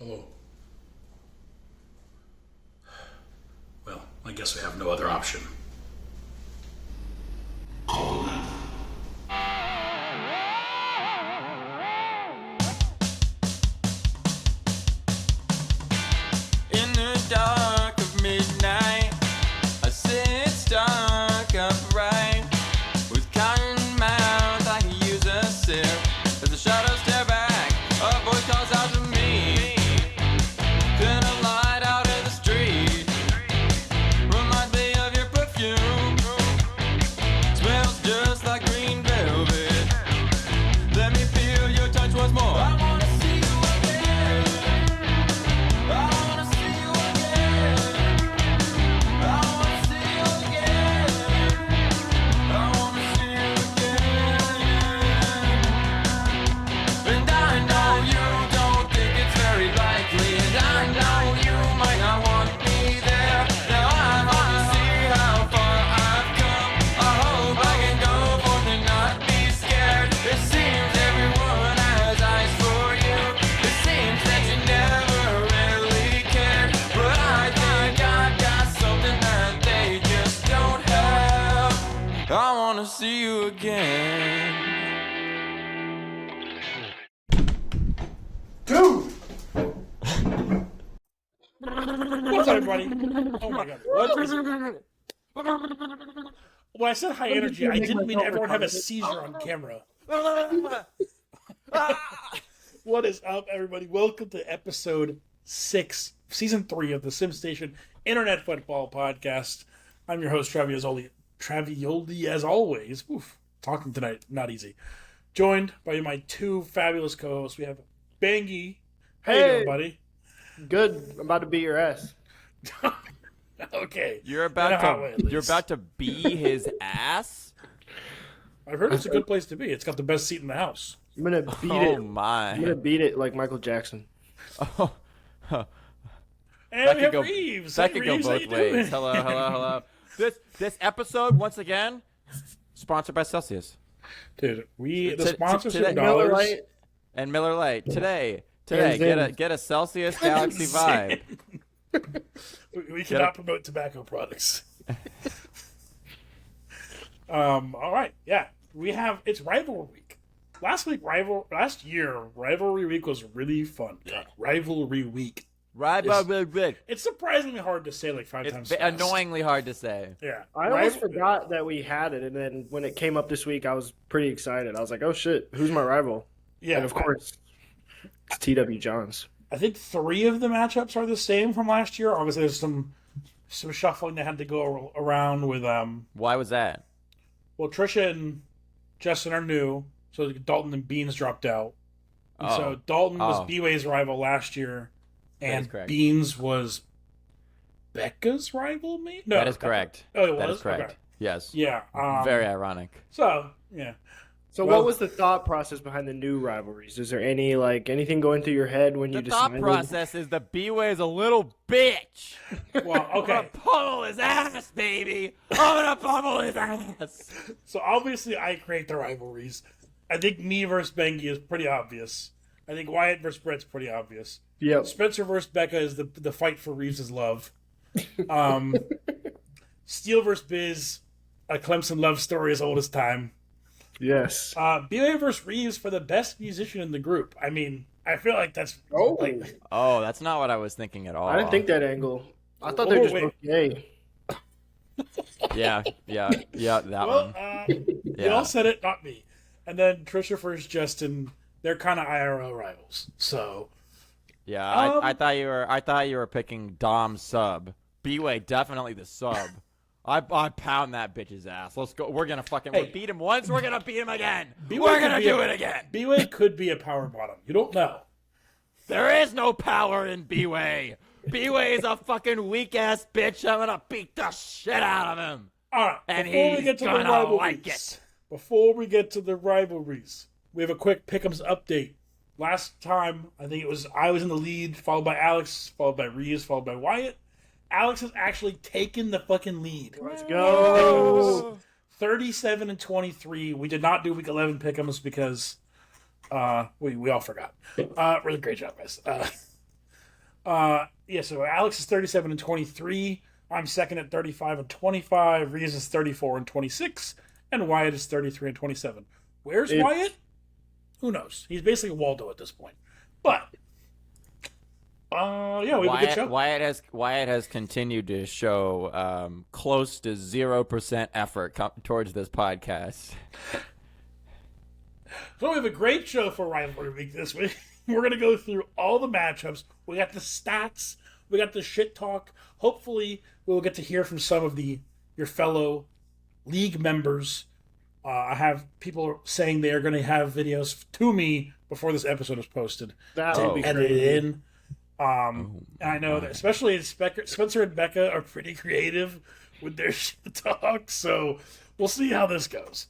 Hello. Well, I guess we have no other option. In the dark of midnight, I sit stuck upright. With cotton mouth, I can use a sip. As the shadows stare back, a voice calls out to me. Then a light out in the street reminds me of your perfume. Smells just like green velvet. Let me feel your touch once more. I wanna see you again. I wanna see you again. I wanna see you again. I wanna see you again. And I know you don't think it's very likely, and I know you might not want me there. Now I hope you see how far I've come. I hope I can go forth and not be scared. It seems everyone has eyes for you. It seems that you never really cared. But I think I've got something that they just don't have. I wanna see you again. Dude! What's up, everybody? Oh my god. What is it? When I said high energy, I didn't mean everyone have a seizure on camera. What is up, everybody? Welcome to episode 6, season 3 of the SimStation Internet Football Podcast. I'm your host, Travioli, as always. Oof, talking tonight, not easy. Joined by my two fabulous co-hosts. We have Bangy. How you doing, buddy? Good. I'm about to beat your ass. Okay. You're In a hot way, about at to you're least. about to be his ass? I've heard it's a good place to be. It's got the best seat in the house. I'm gonna beat Oh it. I'm my. gonna beat it like Michael Jackson. Oh. And That we could have go Reeves. that Hey, could go Reeves, how both you ways. doing? Hello. This episode once again sponsored by Celsius Dude, the T- sponsorship today- Miller dollars. Lite. and Miller Lite. Today Zen. get a Celsius Galaxy Vibe. We cannot promote tobacco products. All right, yeah, it's Rivalry Week. Last year, Rivalry Week was really fun. Yeah, Rivalry Week. It's surprisingly hard to say like 5 times. It's fast. annoyingly hard to say. Yeah, I almost forgot that we had it, and then when it came up this week, I was pretty excited. I was like, "Oh shit, who's my rival?" Yeah, And of course, it's T.W. Johns. I think 3 of the matchups are the same from last year. Obviously, there's some shuffling that had to go around with Why was that? Well, Trisha and Justin are new, so Dalton and Beans dropped out. And so Dalton was B-Way's rival last year, That is and correct. Beans was Becca's rival, maybe? No, That is correct. Oh, it was? That is correct. Okay. Yes. Yeah. Very ironic. So, yeah. So, Well- what was the thought process behind the new rivalries? Is there anything going through your head when you The thought decided? process is the B-Way is a little bitch. Well, I'm okay. gonna pummel his ass, baby. I'm gonna pummel his ass. So, obviously, I create the rivalries. I think me versus Bengi is pretty obvious. I think Wyatt versus Brett's pretty obvious. Yep. Spencer versus Becca is the fight for Reeves' love. Steele versus Biz, a Clemson love story as old as time. Yes. B.A. versus Reeves for the best musician in the group. I mean, I feel like that's Oh. like Oh, that's not what I was thinking at all. I didn't think that angle. I thought they were just wait. both gay. Yeah, that well, one. they all said it, not me. And then Trisha versus Justin, they're kind of IRL rivals. So Yeah, I thought you were picking Dom sub. B-Way definitely the sub. I pound that bitch's ass. Let's go. We're gonna fucking Hey. beat him once. We're gonna beat him again. B-Way We're could gonna be do a- it again. B-Way could be a power bottom. You don't know. There is no power in B-Way. B-Way is a fucking weak ass bitch. I'm gonna beat the shit out of him. All right. And before we he's get to the gonna rivalries, like it. before we get to the rivalries, we have a quick Pick'ems update. Last time, I think I was in the lead, followed by Alex, followed by Reeves, followed by Wyatt. Alex has actually taken the fucking lead. Let's go. 37 and 23. We did not do week 11 pick'ems because we all forgot. Really great job, guys. So Alex is 37 and 23. I'm second at 35 and 25. Reese is 34 and 26. And Wyatt is 33 and 27. Where's Wyatt? Who knows? He's basically Waldo at this point. But, we have a good show. Wyatt has continued to show close to 0% effort towards this podcast. So we have a great show for Rivalry Week this week. We're going to go through all the matchups. We got the stats. We got the shit talk. Hopefully, we'll get to hear from some of your fellow league members. I have people saying they are going to have videos to me before this episode is posted. That to would be edit crazy. it in. And I know that especially Spencer and Becca are pretty creative with their shit talk, so we'll see how this goes.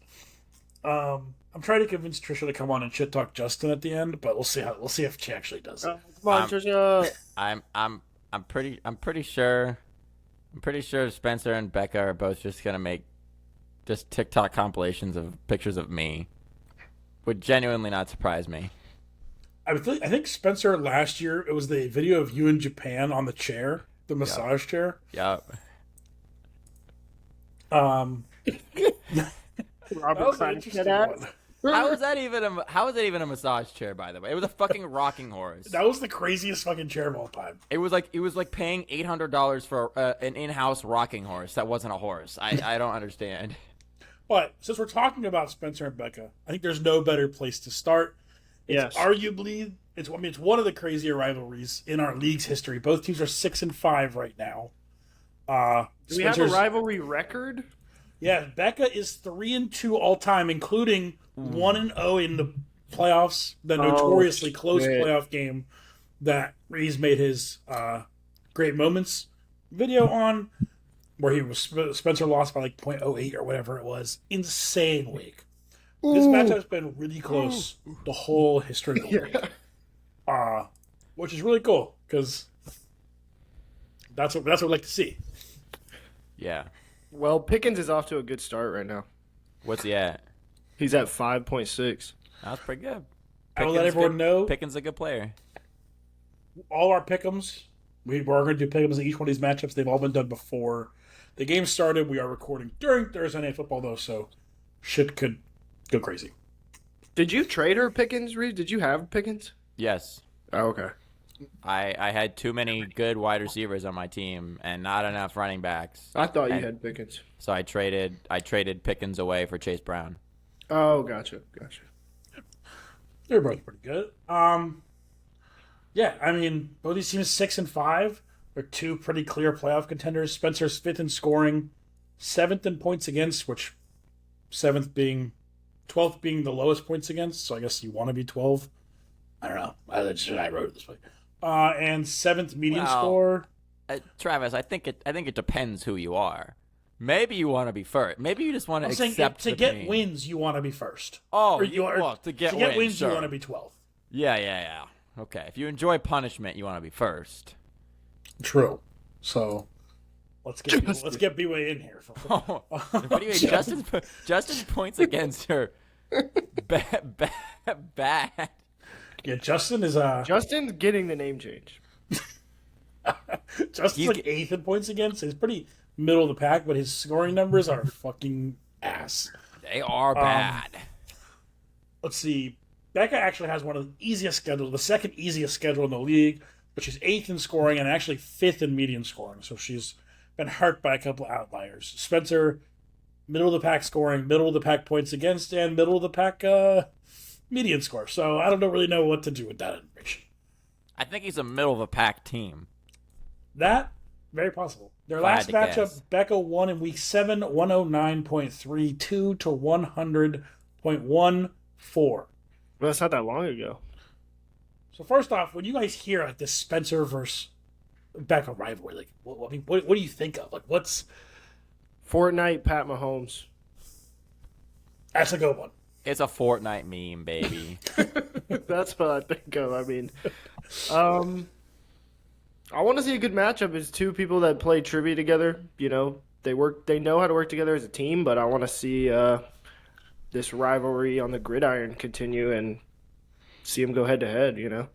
I'm trying to convince Trisha to come on and shit talk Justin at the end, but we'll see if she actually does it. Come on, Trisha. I'm pretty sure Spencer and Becca are both just gonna make just TikTok compilations of pictures of me. Would genuinely not surprise me. I think Spencer last year, it was the video of you in Japan on the chair, the massage chair. Yep. Robert Interesting that. one. How is that even a massage chair, by the way? It was a fucking rocking horse. That was the craziest fucking chair of all time. It was like paying $800 for an in-house rocking horse that wasn't a horse. I don't understand. But since we're talking about Spencer and Becca, I think there's no better place to start. It's arguably it's one of the crazier rivalries in our league's history. Both teams are 6-5 right now. Do we have a rivalry record? Yeah, Becca is 3-2 all time, including 1-0 in the playoffs, the notoriously close playoff game that Reese made his great moments video on, where Spencer lost by like 0.08 or whatever it was. Insane week. This matchup's been really close the whole history of the league, which is really cool because that's what we like to see. Yeah. Well, Pickens is off to a good start right now. What's he at? He's at 5.6. That's pretty good. I will let everyone know Pickens a good player. all our pick'ems. We're going to do pick'ems in each one of these matchups. They've all been done before the game started. We are recording during Thursday Night Football, though, so shit could go crazy. Did you trade her Pickens, Reed? Did you have Pickens? Yes. Oh, okay. I had too many good wide receivers on my team and not enough running backs. I thought you had Pickens. So I traded Pickens away for Chase Brown. Oh, gotcha. They're both pretty good. Yeah, I mean, both these teams 6-5 are two pretty clear playoff contenders. Spencer's 5th in scoring, 7th in points against, which 12th being the lowest points against. So I guess you want to be 12. I don't know. I wrote it this way. And 7th median score. Travis, I think it depends who you are. Maybe you want to be first. Maybe you just want to accept to get pain. Wins. You want to be first. Oh, to get wins, sure. You want to be 12th. Yeah. Okay, if you enjoy punishment, you want to be first. True. So let's get B-Way in here. What do you mean? Justin's points against her bad. Yeah, Justin is Justin's getting the name change. Justin's like 8th in points against. He's pretty middle of the pack, but his scoring numbers are fucking ass. They are bad. Let's see. Becca actually has one of the easiest schedules, the second easiest schedule in the league, but she's 8th in scoring and actually 5th in median scoring. So she's been hurt by a couple of outliers. Spencer, middle of the pack scoring, middle of the pack points against, and middle of the pack median score. So I don't really know what to do with that information. I think he's a middle of the pack team. That, very possible. Their last matchup, guess. Becca won in week 7, 109.32 to 100.14. Well, that's not that long ago. So first off, when you guys hear like this Spencer versus Becca rivalry, like, what do you think of? Like, what's Fortnite Pat Mahomes? That's a good one. It's a Fortnite meme, baby. That's what I think of. I mean, I want to see a good matchup. It's two people that play trivia together. You know, they know how to work together as a team. But I want to see this rivalry on the gridiron continue and see them go head to head. You know.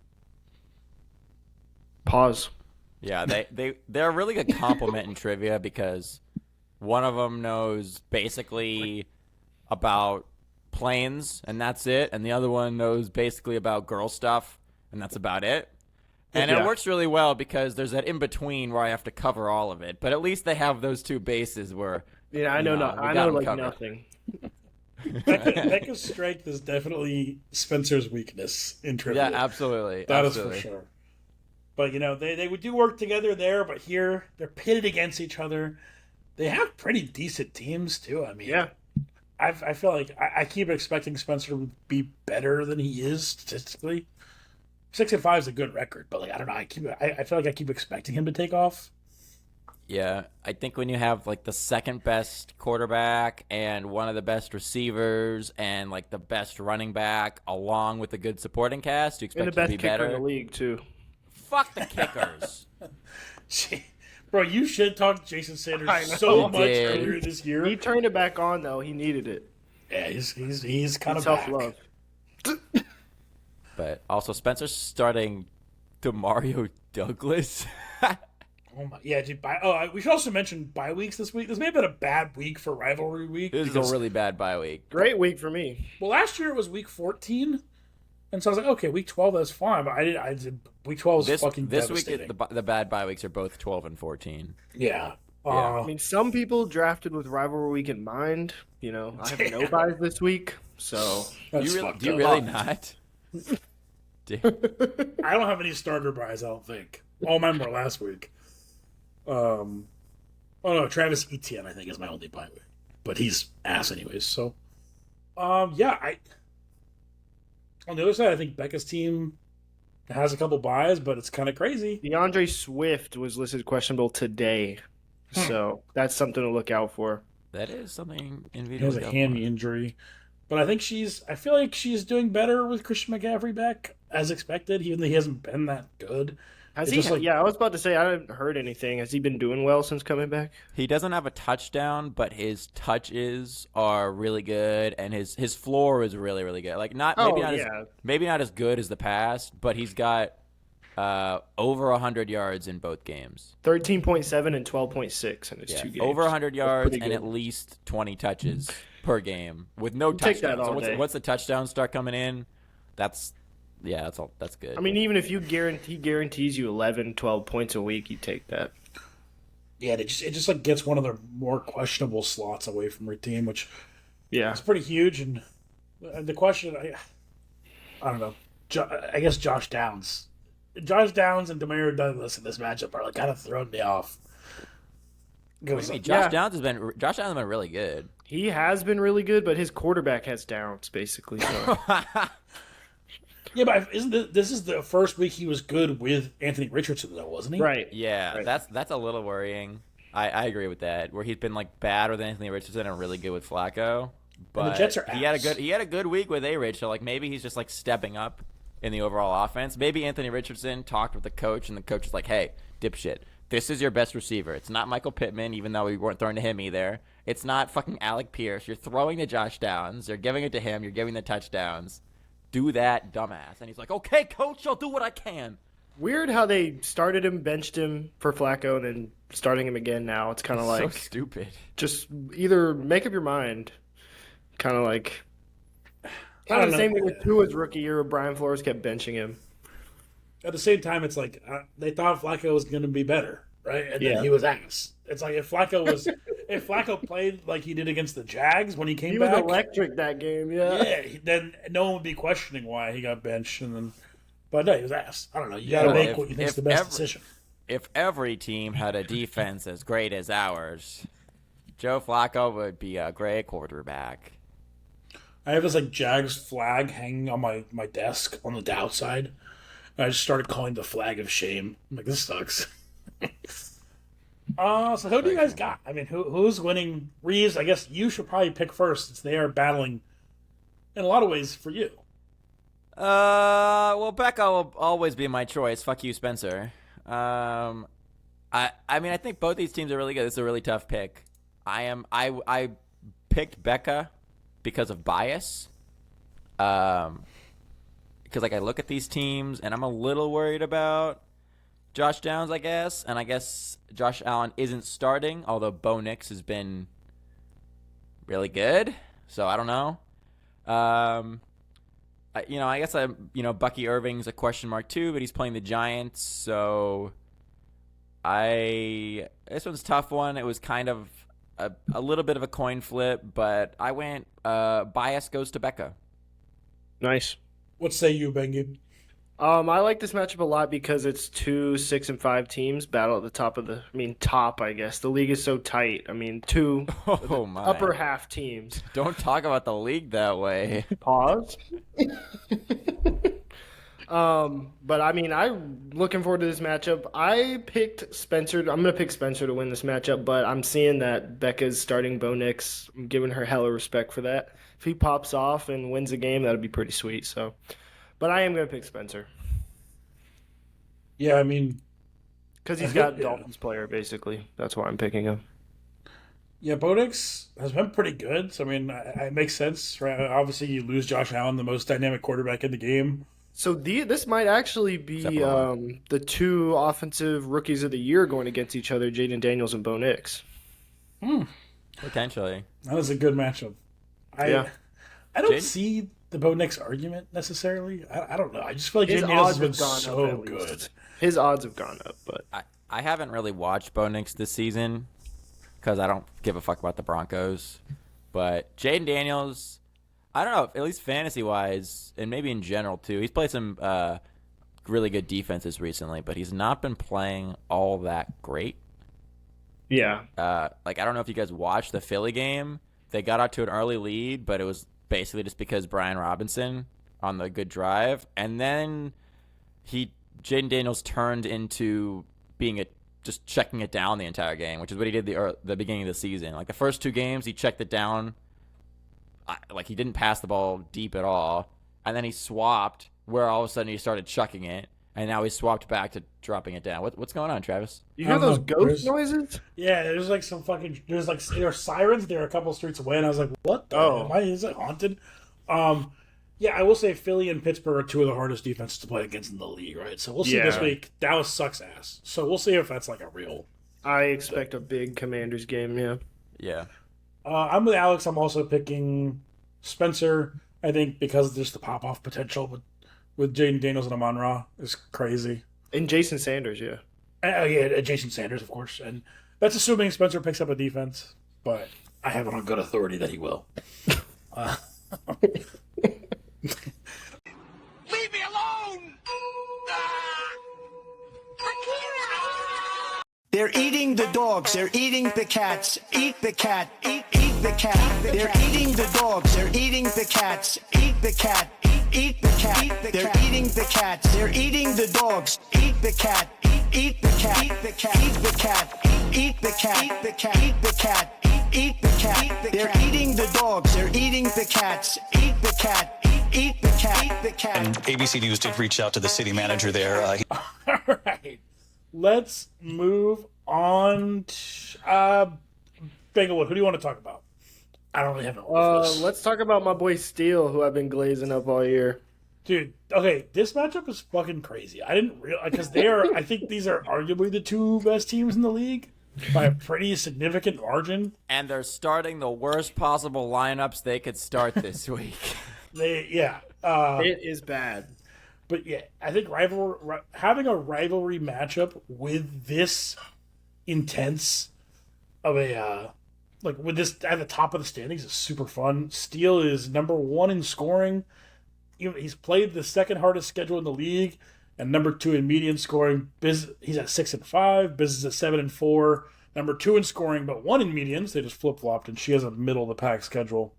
Pause. Yeah, they're a really good compliment in trivia because one of them knows basically about planes, and that's it, and the other one knows basically about girl stuff, and that's about it. And it works really well because there's that in between where I have to cover all of it. But at least they have those two bases where I know nothing. Becca's strength is definitely Spencer's weakness in trivia. Yeah, absolutely. That is for sure. But they would do work together there, but here they're pitted against each other. They have pretty decent teams too. I mean, yeah. I feel like I keep expecting Spencer to be better than he is statistically. 6-5 is a good record, but I don't know. I feel like I keep expecting him to take off. Yeah, I think when you have the second best quarterback and one of the best receivers and the best running back, along with a good supporting cast, you expect him to be better. And the best kicker in the league too. Fuck the kickers. Bro, you shit talked Jason Sanders so much earlier this year. He turned it back on though. He needed it. Yeah, he's kind of tough love. But also Spencer's starting DeMario Douglas. Oh my, yeah, dude. We should also mention bye weeks this week. This may have been a bad week for Rivalry Week. This is a really bad bye week. Great week for me. Well, last year it was week 14, and so I was like, okay, week 12 that's fine. But I did week 12 was fucking devastating. This week the bad bye weeks are both 12 and 14. Yeah. Yeah. I mean, some people drafted with Rivalry Week in mind. I have no buys this week, so Do you really not? I don't have any starter buys. I don't think. All mine were last week. Oh no, Travis Etienne I think is my only bye week, but he's ass anyways. So, yeah. On the other side, I think Becca's team has a couple buys, but it's kind of crazy. DeAndre Swift was listed questionable today, so that's something to look out for. That is something He has a hammy injury, but I feel like she's doing better with Christian McCaffrey back as expected, even though he hasn't been that good. Has he? I was about to say I haven't heard anything. Has he been doing well since coming back? He doesn't have a touchdown, but his touches are really good, and his floor is really, really good. Maybe not as good as the past, but he's got over 100 yards in both games. 13.7 and 12.6 in his 2 games. Over 100 yards and at least 20 touches per game with no touchdowns. So once the touchdowns start coming in, that's good. I mean, even if he guarantees you 11, 12 points a week, you take that. Yeah, it just gets one of the more questionable slots away from your team, which is pretty huge. And the question, I don't know. I guess Josh Downs and Demario Douglas in this matchup are kind of throwing me off. Josh Downs has been really good. He has been really good, but his quarterback has downs basically. So. Yeah, but this is the first week he was good with Anthony Richardson, though, wasn't he? Right. Yeah, right. That's a little worrying. I agree with that. Where he's been bad with Anthony Richardson and really good with Flacco. But and the Jets are he had a good week with A-Rich, so maybe he's just stepping up in the overall offense. Maybe Anthony Richardson talked with the coach, and the coach was like, "Hey, dipshit, this is your best receiver. It's not Michael Pittman, even though we weren't throwing to him either. It's not fucking Alec Pierce. You're throwing to Josh Downs. You're giving it to him. You're giving the touchdowns. Do that, dumbass." And he's like, "Okay, coach, I'll do what I can." Weird how they started him, benched him for Flacco, and then starting him again now. It's kind of so stupid. Just either make up your mind. Kind of the same thing with Tua's rookie year where Brian Flores kept benching him. At the same time, it's they thought Flacco was going to be better, right? And then he was ass. It's if Flacco played like he did against the Jags when he came back. He was electric that game, yeah. Yeah, then no one would be questioning why he got benched. But no, he was ass. I don't know. You got to make what you think is the best decision. If every team had a defense as great as ours, Joe Flacco would be a great quarterback. I have this Jags flag hanging on my desk on the outside. And I just started calling the flag of shame. I'm like, this sucks. So who do you guys got? I mean, who's winning? Reeves, I guess you should probably pick first since they are battling in a lot of ways for you. Well, Becca will always be my choice. Fuck you, Spencer. I mean, I think both these teams are really good. This is a really tough pick. I picked Becca because of bias. Because I look at these teams and I'm a little worried about Josh Downs, I guess. And I guess Josh Allen isn't starting, although Bo Nix has been really good. So I don't know. I guess Bucky Irving's a question mark too, but he's playing the Giants. So this one's a tough one. It was kind of a little bit of a coin flip, but I went bias goes to Becca. Nice. What say you, Bengi? I like this matchup a lot because it's 2 6-5 teams battle at the top, I guess. The league is so tight. I mean, two upper half teams. Don't talk about the league that way. Pause. But I mean, I'm looking forward to this matchup. I picked Spencer. I'm going to pick Spencer to win this matchup, but I'm seeing that Becca's starting Bo Nix. I'm giving her hella respect for that. If he pops off and wins a game, that'd be pretty sweet. So. But I am going to pick Spencer. Yeah, I mean... Because he's got Dolphins player, basically. That's why I'm picking him. Yeah, Bo Nix has been pretty good. So, I mean, it makes sense. Right? Obviously, you lose Josh Allen, the most dynamic quarterback in the game. So this might actually be the two offensive rookies of the year going against each other, Jaden Daniels and Bo Nix. Potentially. That is a good matchup. I don't see the Bo Nix argument necessarily. I don't know. I just feel like Jaden Daniels has been so good. His odds have gone up, but I haven't really watched Bo Nix this season because I don't give a fuck about the Broncos. But Jaden Daniels, I don't know, at least fantasy-wise, and maybe in general too, he's played some really good defenses recently, but he's not been playing all that great. Yeah. I don't know if you guys watched the Philly game. They got out to an early lead, but it was basically just because Brian Robinson on the good drive. And then Jaden Daniels turned into being just checking it down the entire game, which is what he did the beginning of the season. Like the first two games, he checked it down. He didn't pass the ball deep at all. And then he swapped where all of a sudden he started chucking it. And now he swapped back to dropping it down. What's going on, Travis? You hear those ghost noises? Yeah, there's like some fucking... There are sirens. They're a couple streets away, and I was like, what? Is it haunted? Yeah, I will say Philly and Pittsburgh are two of the hardest defenses to play against in the league, right? So we'll see this week. Dallas sucks ass. So we'll see if that's like a real... I expect a big Commanders game, yeah. Yeah. I'm with Alex. I'm also picking Spencer, I think, because there's the pop-off potential with Jaden Daniels and Amon-Ra is crazy. And Jason Sanders, yeah. Jason Sanders, of course. And that's assuming Spencer picks up a defense, but I have it on good authority that he will. Leave me alone! They're eating the dogs. They're eating the cats. Eat the cat. Eat the cat. They're eating the dogs. They're eating the cats. Eat the cat. Eat the cat. They're eating the cats. They're eating the dogs. Eat the cat. Eat the cat. Eat the cat. Eat the cat. Eat the cat. Eat the cat. Eat the cat. Eat the cat. They're eating the dogs. They're eating the cats. Eat the cat. Eat the cat. Eat the cat. And ABC News did reach out to the city manager there. All right. Let's move on to Banglewood. Who do you want to talk about? I don't really have no let's talk about my boy Steele, who I've been glazing up all year. Dude, okay, this matchup is fucking crazy. I didn't realize, because I think these are arguably the two best teams in the league by a pretty significant margin. And they're starting the worst possible lineups they could start this week. It is bad. But yeah, I think having a rivalry matchup with this intense of a with this at the top of the standings is super fun. Steele is number 1 in scoring. He's played the second hardest schedule in the league, and number 2 in median scoring. He's at 6-5. Biz is at 7-4. Number 2 in scoring, but 1 in medians. They just flip flopped, and she has a middle of the pack schedule.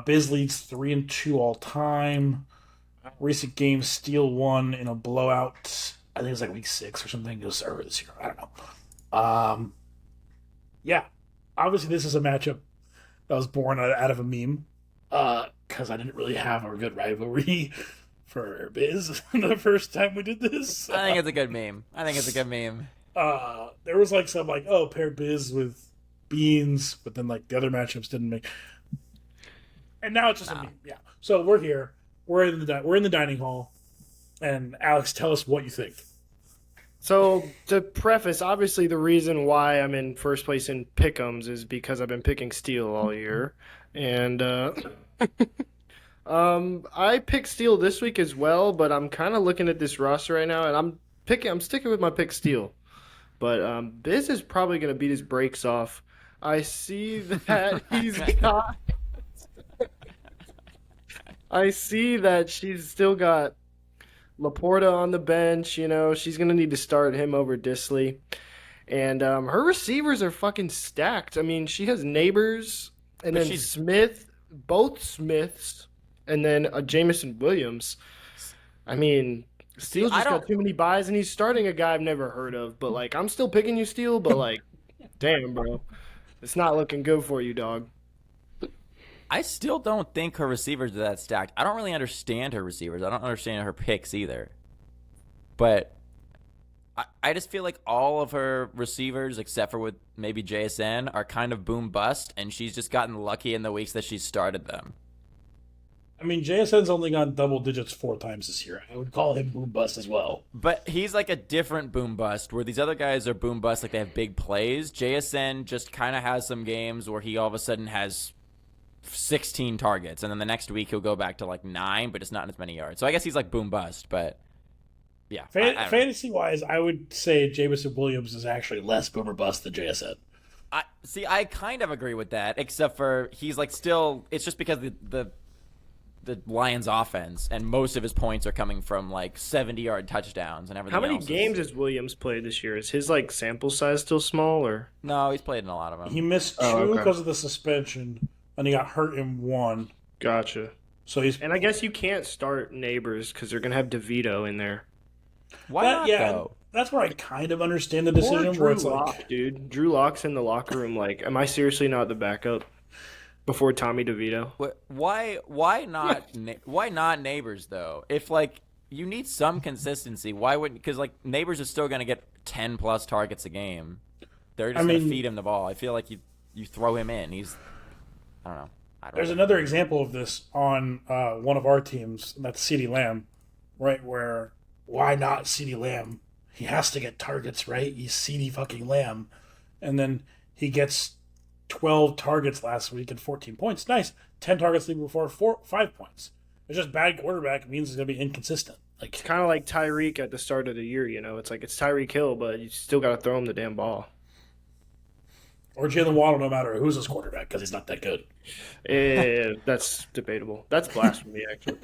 Biz leads 3-2 all time. Recent games, Steele won in a blowout. I think it was like week 6 or something. It was earlier this year. I don't know. Yeah. Obviously, this is a matchup that was born out of a meme. Because I didn't really have a good rivalry for Biz the first time we did this. I think it's a good meme. There was like some pair Biz with Beans, but then like the other matchups didn't make. And now it's just a meme. Yeah. So we're here. We're in the dining hall, and Alex, tell us what you think. So to preface, obviously the reason why I'm in first place in pick'ems is because I've been picking Steel all year, and I picked Steel this week as well. But I'm kind of looking at this roster right now, and I'm sticking with my pick Steel. But Biz is probably going to beat his brakes off. I see that he's got. I see that she's still got Laporta on the bench. You know, she's going to need to start him over Disley. And her receivers are fucking stacked. I mean, she has Neighbors and then Smith, both Smiths, and then Jamison Williams. I mean, Steele's just got too many buys, and he's starting a guy I've never heard of. But, like, I'm still picking you, Steele, but, like, damn, bro. It's not looking good for you, dog. I still don't think her receivers are that stacked. I don't really understand her receivers. I don't understand her picks either. But I just feel like all of her receivers, except for with maybe JSN, are kind of boom bust, and she's just gotten lucky in the weeks that she's started them. I mean, JSN's only gone double digits 4 times this year. I would call him boom bust as well. But he's like a different boom bust, where these other guys are boom bust, like they have big plays. JSN just kind of has some games where he all of a sudden has 16 targets, and then the next week he'll go back to like 9, but it's not as many yards. So I guess he's like boom bust, but yeah. Fantasy-wise, I would say Jamison Williams is actually less boomer bust than JSN. I kind of agree with that, except for he's like still, it's just because the Lions offense, and most of his points are coming from like 70-yard touchdowns and everything. How many else games has Williams played this year? Is his like sample size still small, or No, he's played in a lot of them. He missed 2 because of the suspension, and he got hurt in 1. Gotcha. So he's, and I guess you can't start Neighbors because they're gonna have DeVito in there. Why not, though? That's where I kind of understand the decision. Drew where it's Lock, like, dude, Drew Lock's in the locker room. Like, am I seriously not the backup before Tommy DeVito? Why not Neighbors though? If like you need some consistency, why wouldn't? Because like Neighbors is still gonna get 10+ targets a game. They're just gonna feed him the ball. I feel like you throw him in. I don't know. There's another example of this on one of our teams. That's CeeDee Lamb, right? Where why not CeeDee Lamb? He has to get targets, right? He's CeeDee fucking Lamb, and then he gets 12 targets last week and 14 points. Nice. 10 targets the week before, 5 points. It's just bad quarterback means it's going to be inconsistent. Like, it's kind of like Tyreek at the start of the year, you know? It's like it's Tyreek Hill, but you still got to throw him the damn ball. Or Jalen Waddle, no matter who's his quarterback, because he's not that good. That's debatable. That's blasphemy, actually.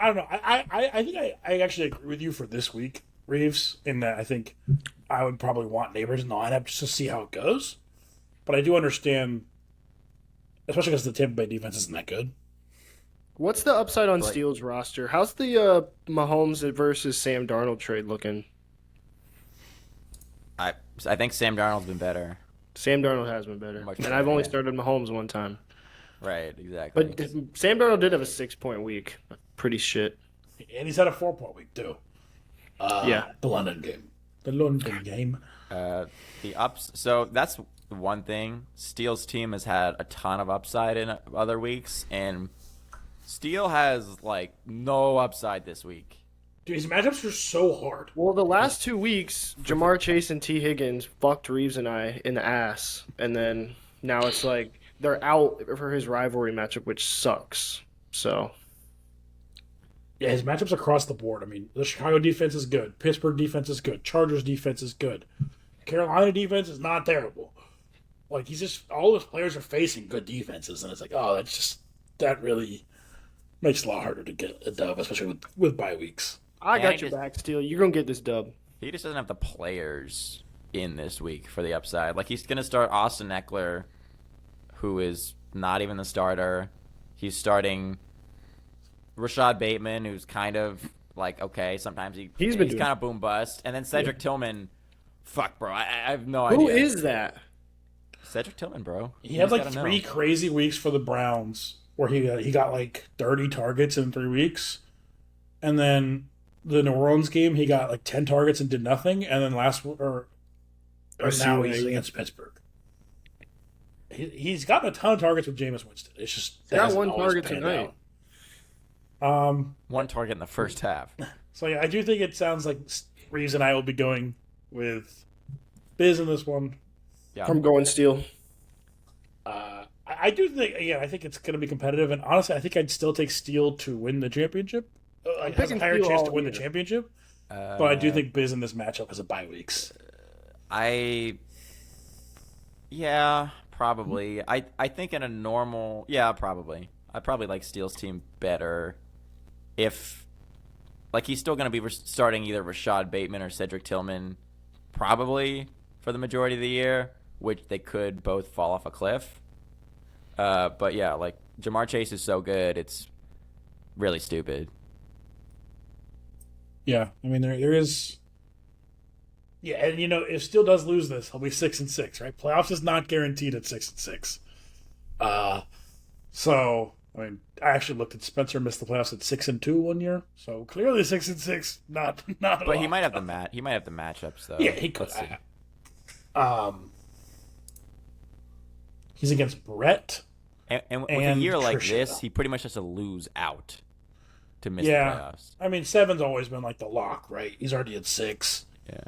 I don't know. I think I actually agree with you for this week, Reeves, in that I think I would probably want Neighbors in the lineup just to see how it goes. But I do understand, especially because the Tampa Bay defense isn't that good. What's the upside on Steele's roster? How's the Mahomes versus Sam Darnold trade looking? I think Sam Darnold's been better. Sam Darnold has been better. And I've only started Mahomes one time. Right, exactly. But Sam Darnold did have a 6-point week. Pretty shit. And he's had a 4-point week, too. Yeah. The London game. So that's one thing. Steele's team has had a ton of upside in other weeks, and Steele has, like, no upside this week. Dude, his matchups are so hard. Well, the last 2 weeks, Jamar Chase and T. Higgins fucked Reeves and I in the ass. And then now it's like they're out for his rivalry matchup, which sucks. So, yeah, his matchups across the board. I mean, the Chicago defense is good. Pittsburgh defense is good. Chargers defense is good. Carolina defense is not terrible. Like, he's just, all his players are facing good defenses. And it's like, oh, that really makes it a lot harder to get a dub, especially with bye weeks. I got your back, Steele. You're going to get this dub. He just doesn't have the players in this week for the upside. Like, he's going to start Austin Eckler, who is not even the starter. He's starting Rashad Bateman, who's kind of like, okay, sometimes he's kind of boom bust. And then Cedric Tillman, fuck, bro, I have no idea. Who is that? Cedric Tillman, bro. He had like 3 crazy weeks for the Browns where he got like 30 targets in 3 weeks. And then the New Orleans game, he got like 10 targets and did nothing. And then now he's against Pittsburgh. He's gotten a ton of targets with Jameis Winston. It's just got 1 target tonight. 1 target in the first half. So yeah, I do think it sounds like Reeves and I will be going with Biz in this one. Yeah. I'm going Steel. I do think, again, I think it's going to be competitive, and honestly, I think I'd still take Steel to win the championship. Like, has a higher Steel chance to all win the year. championship, but I do think Biz in this matchup has a bye weeks. Yeah, probably. I think in a normal, yeah, probably. I probably like Steele's team better if, like, he's still going to be starting either Rashad Bateman or Cedric Tillman probably for the majority of the year, which they could both fall off a cliff. But yeah, like, Jamar Chase is so good, it's really stupid. Yeah, I mean, there is... Yeah, and, if Steel does lose this, he'll be 6-6, right? Playoffs is not guaranteed at 6-6. So, I mean, I actually looked at Spencer missed the playoffs at 6-2 one year, so clearly 6-6, not But he might have the matchups, though. Yeah, he could. Let's see. He's against Brett. And with a year like Trisha. this, he pretty much has to lose out to miss Yeah. the playoffs. I mean, 7's always been like the lock, right? He's already at 6. Yeah.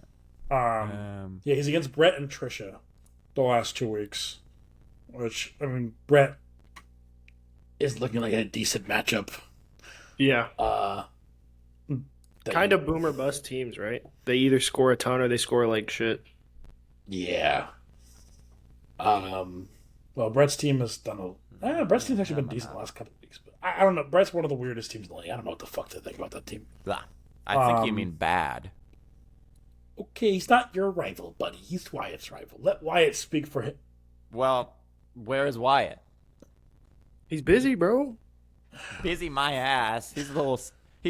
Yeah, he's against Brett and Trisha the last 2 weeks. Which, I mean, Brett is looking like a decent matchup. Yeah. That- Kind of boomer bust teams, right? They either score a ton or they score like shit. Yeah. Well, Brett's team has done Brett's team's actually been decent the last couple of weeks. But I don't know. Brett's one of the weirdest teams in the league. I don't know what the fuck to think about that team. I think you mean bad. Okay, he's not your rival, buddy. He's Wyatt's rival. Let Wyatt speak for him. Well, where is Wyatt? He's busy, bro. Busy my ass. He's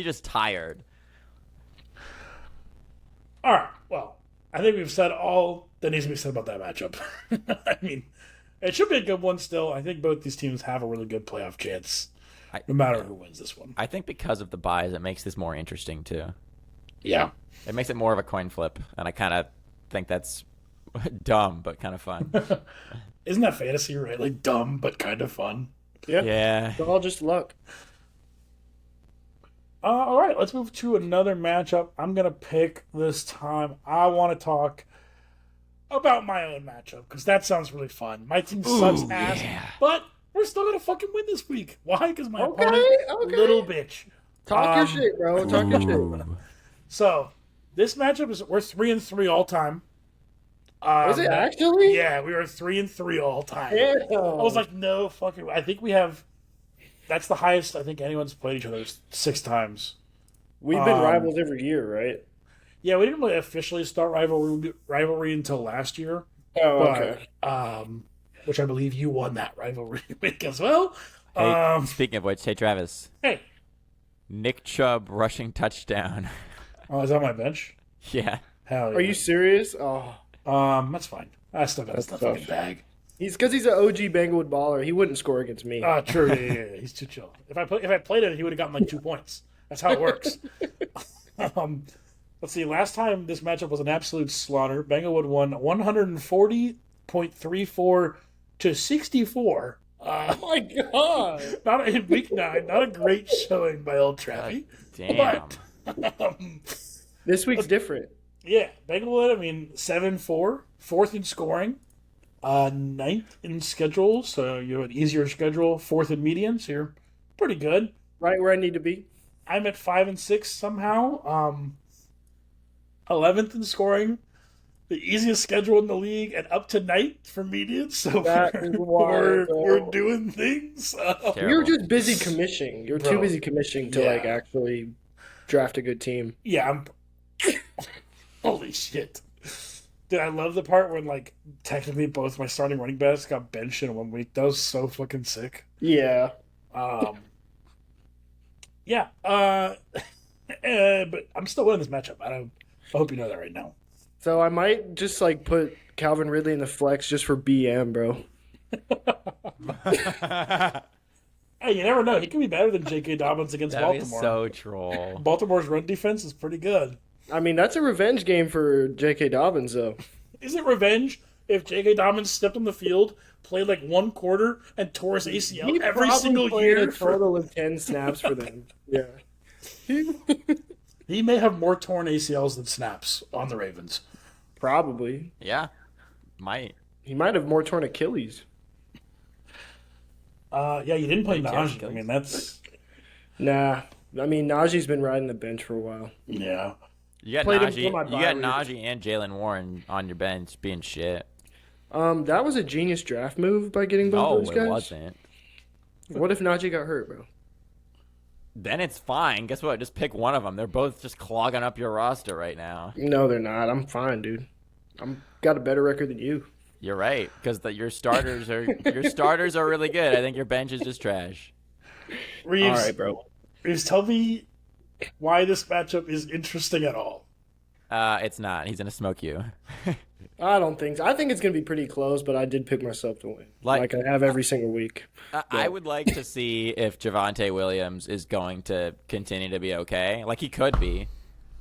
just tired. All right. Well, I think we've said all that needs to be said about that matchup. I mean, it should be a good one still. I think both these teams have a really good playoff chance, no matter who wins this one. I think because of the buys, it makes this more interesting, too. Yeah. It makes it more of a coin flip, and I kind of think that's dumb, but kind of fun. Isn't that fantasy, right? Like, dumb, but kind of fun. Yeah. It's all just luck. All right, let's move to another matchup. I'm going to pick this time. I want to talk about my own matchup because that sounds really fun. My team sucks ass, but we're still going to fucking win this week. Why? Because my opponent, little bitch. Talk your shit, bro. Talk your shit. So, this matchup is, we're 3-3 all time. Is it actually? Yeah, we were 3-3 all time. Damn. I was like, no fucking. I think we have. That's the highest I think anyone's played each other 6 times. We've been rivals every year, right? Yeah, we didn't really officially start rivalry until last year. Oh, But, okay. which I believe you won that rivalry week as well. Hey, speaking of which, hey, Travis. Hey, Nick Chubb rushing touchdown. is that my bench? Yeah. Hell yeah. Are you serious? Oh, That's fine. I still got a fucking bag. because he's an OG Bangwood baller. He wouldn't score against me. True. Yeah. He's too chill. If I played it, he would have gotten like 2 points. That's how it works. Let's see. Last time this matchup was an absolute slaughter. Banglewood won 140.34 to 64. Oh my god! Not in week 9. Not a great showing by old Trappy. Damn. But, This week's different. yeah, Banglewood. I mean, 7-4, 4th in scoring, 9th in schedule. So you have an easier schedule. 4th in median. So you're pretty good. Right where I need to be. I'm at 5-6 somehow. 11th in scoring, the easiest schedule in the league, and up to night for median. So That is wild, bro. we're doing things. Terrible. You're just busy commissioning. You're too Bro. busy commissioning to Yeah. like actually draft a good team. Yeah, I'm. Holy shit. Dude, I love the part when, like, technically both my starting running backs got benched in 1 week. That was so fucking sick. Yeah. Yeah. But I'm still winning this matchup. I hope you know that right now. So I might just like put Calvin Ridley in the flex just for BM, bro. Hey, you never know. He could be better than J.K. Dobbins against That is Baltimore. so troll. Baltimore's run defense is pretty good. I mean, that's a revenge game for J.K. Dobbins, though. Is it revenge if J.K. Dobbins stepped on the field, played like 1 quarter, and tore his ACL He every probably single played year? a total of 10 snaps for them. Yeah. He He may have more torn ACLs than snaps on the Ravens. Probably. Yeah, might. He might have more torn Achilles. Yeah, you didn't play Big catch, Najee. I mean, that's... Nah. I mean, Najee's been riding the bench for a while. Yeah. You got Played him Najee. for my You got bye week. Najee and Jalen Warren on your bench being shit. That was a genius draft move by getting both No, those guys. it wasn't. What if Najee got hurt, bro? Then it's fine. Guess what? Just pick one of them. They're both just clogging up your roster right now. No, they're not. I'm fine, dude. I'm got a better record than you. You're right, because your starters are really good. I think your bench is just trash. Reeves, All right, bro. Reeves, tell me why this matchup is interesting at all. It's not. He's gonna smoke you. I don't think so. I think it's going to be pretty close, but I did pick myself to win. Like- Like I have every single week. I would like to see if Javonte Williams is going to continue to be okay. Like, he could be.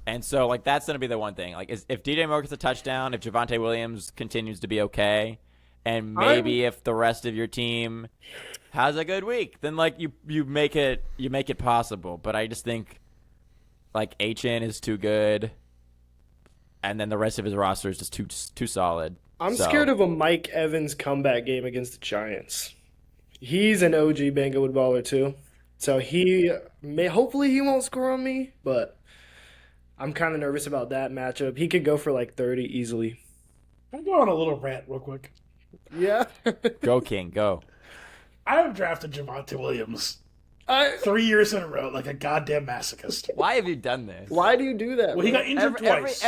And so, like, that's going to be the one thing. Like, if DJ Moore gets a touchdown, if Javonte Williams continues to be okay, and maybe if the rest of your team has a good week, then, like, you make it possible. But I just think, like, HN is too good, and then the rest of his roster is just too solid. I'm scared of a Mike Evans comeback game against the Giants. He's an OG Bengal baller too. So hopefully he won't score on me, but I'm kind of nervous about that matchup. He could go for like 30 easily. Can I go on a little rant real quick? Yeah. Go, King, go. I have drafted Javonte Williams 3 years in a row like a goddamn masochist. Why have you done this? Why do you do that? Well, he bro? got injured twice.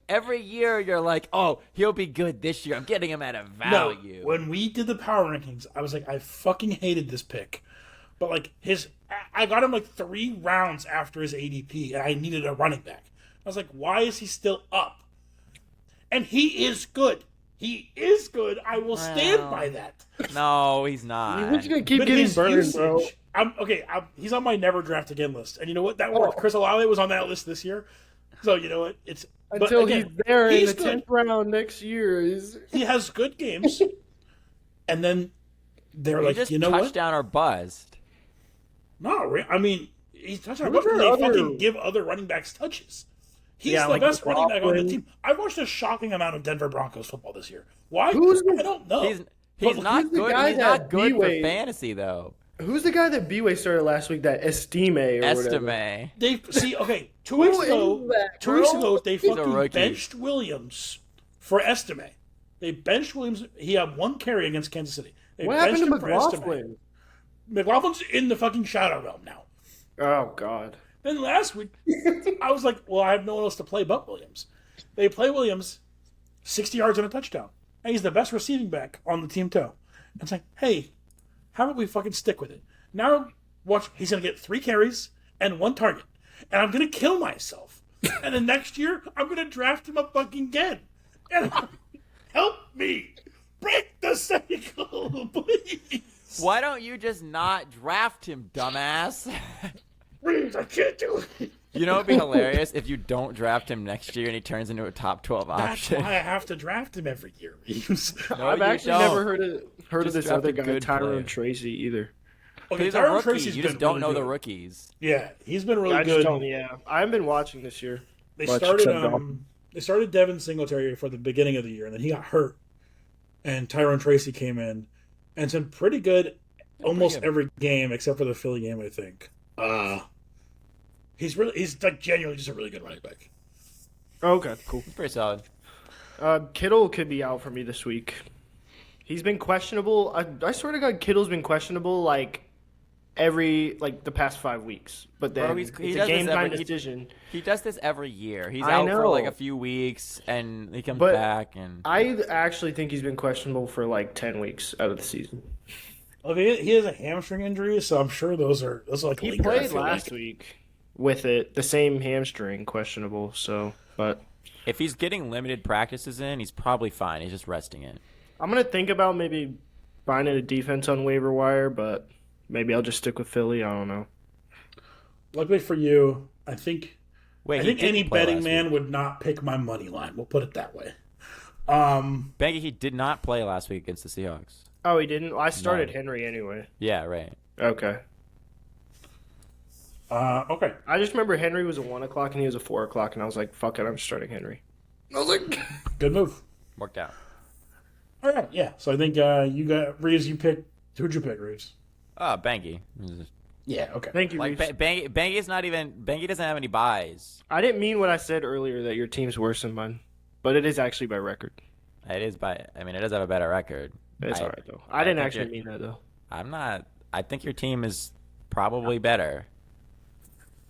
Every year you're like, oh, he'll be good this year. I'm getting him at a value. No, when we did the power rankings, I was like, I fucking hated this pick. But like I got him like 3 rounds after his ADP, and I needed a running back. I was like, why is he still up? And he is good. He is good. I will stand by that. No, he's not. We're just gonna keep But getting his burned, usage, bro. he's on my never draft again list, and you know what? That worked. Chris Olave was on that list this year, so you know what? Until he's there in the good. 10th round next year. He has good games, and then they're You like, just you know what? touchdown or bust. No, I mean, he's touchdown. Who's But they their fucking other- give other running backs touches. He's Yeah, the like best running back on the McLaughlin. team. I've watched a shocking amount of Denver Broncos football this year. Why? Who's the- I don't know. He's But not who's the good. guy He's that not good for B-Way- fantasy though. Who's the guy that B-Way started last week? That Estime or whatever. Estime. They see. Okay, 2 weeks Who ago. is that, 2 weeks bro? ago, they a fucking rookie. benched Williams for Estime. They benched Williams. He had 1 carry against Kansas City. They What happened benched to him for Estime. McLaughlin? McLaughlin's in the fucking shadow realm now. Oh God. Then last week, I was like, well, I have no one else to play but Williams. They play Williams, 60 yards and a touchdown. And he's the best receiving back on the team, too. It's like, hey, how about we fucking stick with it? Now, watch, he's going to get 3 carries and 1 target. And I'm going to kill myself. And then next year, I'm going to draft him up fucking again. And help me break the cycle, please. Why don't you just not draft him, dumbass? Please, I can't do it. You know, it'd be hilarious if you don't draft him next year and he turns into a top 12 That's option. why I have to draft him every year, Reeves. No, I've you actually don't. never heard of Just this draft other a guy, good player. Tyrone Tracy, either. Okay, He's a Tyron rookie. Tracy's You just been don't really know the good. rookies. Yeah, he's been really I good. just don't. Yeah, I haven't been watching this year. They much, started except Dolphins. they started Devin Singletary for the beginning of the year, and then he got hurt, and Tyrone Tracy came in, and it's been pretty good almost good. every game except for the Philly game, I think. He's like genuinely just a really good running back. Okay, cool. Pretty solid. Kittle could be out for me this week. He's been questionable. I swear to God, Kittle's been questionable like the past 5 weeks. But then Bro, he it's does a this game time every- decision. He does this every year. He's I out for know. like a few weeks and he comes But back and I actually think he's been questionable for like 10 weeks out of the season. Well, he has a hamstring injury, so I'm sure those are like He linger, I played feel last like. week with it, the same hamstring, questionable. So, but if he's getting limited practices in, he's probably fine. He's just resting it. I'm gonna think about maybe finding a defense on waiver wire, but maybe I'll just stick with Philly. I don't know. Luckily for you, I think Wait, he any didn't play betting last man week. would not pick my money line. We'll put it that way. Bengi, he did not play last week against the Seahawks. Oh, he didn't. Well, I started No. Henry anyway. Yeah, right. Okay. Okay. I just remember Henry was a 1 o'clock and he was a 4 o'clock, and I was like, "Fuck it, I'm starting Henry." I was like, Good move. Worked out. All right, yeah. So I think you got Reeves. You picked. Who'd you pick, Reeves? Bangy. Yeah. Okay. "Thank you, Like Reeves." Bangy's not even. Bangy doesn't have any buys. I didn't mean what I said earlier that your team's worse than mine, but it is actually by record. It is by. I mean, it does have a better record. It's all right though. I didn't think actually you're- mean that though. I'm not. I think your team is probably better.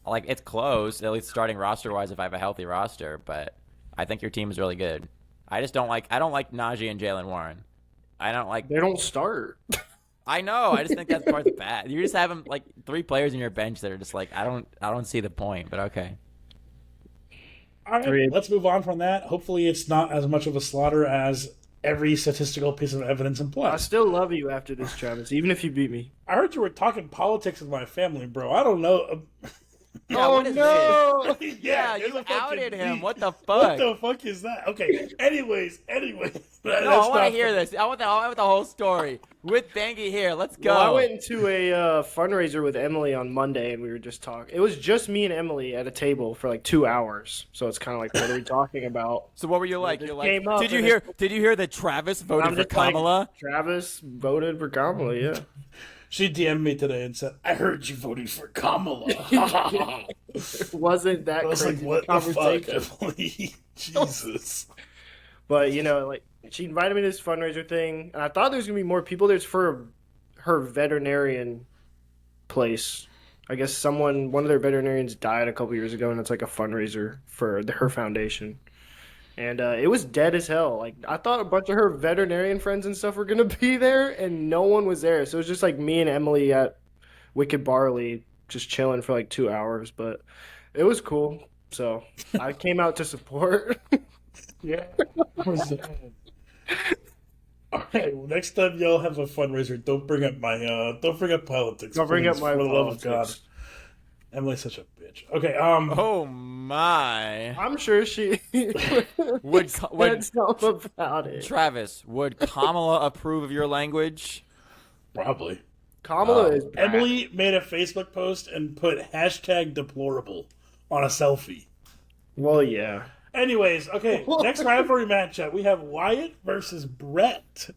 Like, it's close, at least starting roster wise, if I have a healthy roster. But I think your team is really good. I just don't like. I don't like Najee and Jalen Warren. I don't like. They don't start. I know. I just think that's part bad. You just have them like 3 players in your bench that are just like I don't see the point. But okay. All right. Let's move on from that. Hopefully, it's not as much of a slaughter as every statistical piece of evidence I implies. still love you after this, Travis, even if you beat me. I heard you were talking politics with my family, bro. I don't know. Yeah, Oh what is no! Yeah, it's you a fucking outed him. leak. What the fuck? What the fuck is that? Okay. Anyways. No, I want to hear this. I want the whole story with Bangy here. Let's go. Well, I went into a fundraiser with Emily on Monday, and we were just talking. It was just me and Emily at a table for like 2 hours. So it's kind of like, what are we talking about? So what were you like? just You're like, came up did you and hear? Did you hear that Travis voted I'm for just like, Kamala? Travis voted for Kamala, yeah. She DM'd me today and said, "I heard you voted for Kamala." It wasn't that I was like, crazy "What the conversation. fuck, Emily? Jesus." But, you know, like, she invited me to this fundraiser thing, and I thought there was going to be more people. There's for her veterinarian place. I guess one of their veterinarians died a couple years ago, and it's like a fundraiser for her foundation. And it was dead as hell. Like, I thought a bunch of her veterinarian friends and stuff were going to be there, and no one was there. So it was just like me and Emily at Wicked Barley just chilling for like 2 hours. But it was cool. So I came out to support. Yeah. All right. Well, next time y'all have a fundraiser, don't bring up politics. Don't bring up please, my for the love of politics. God. Emily's such a bitch. Okay. Oh my! I'm sure she Would said something about it. Travis, would Kamala approve of your language? Probably. Kamala is bad. Emily made a Facebook post and put #deplorable on a selfie. Well, yeah. Anyways, okay, next rivalry matchup, we have Wyatt versus Brett.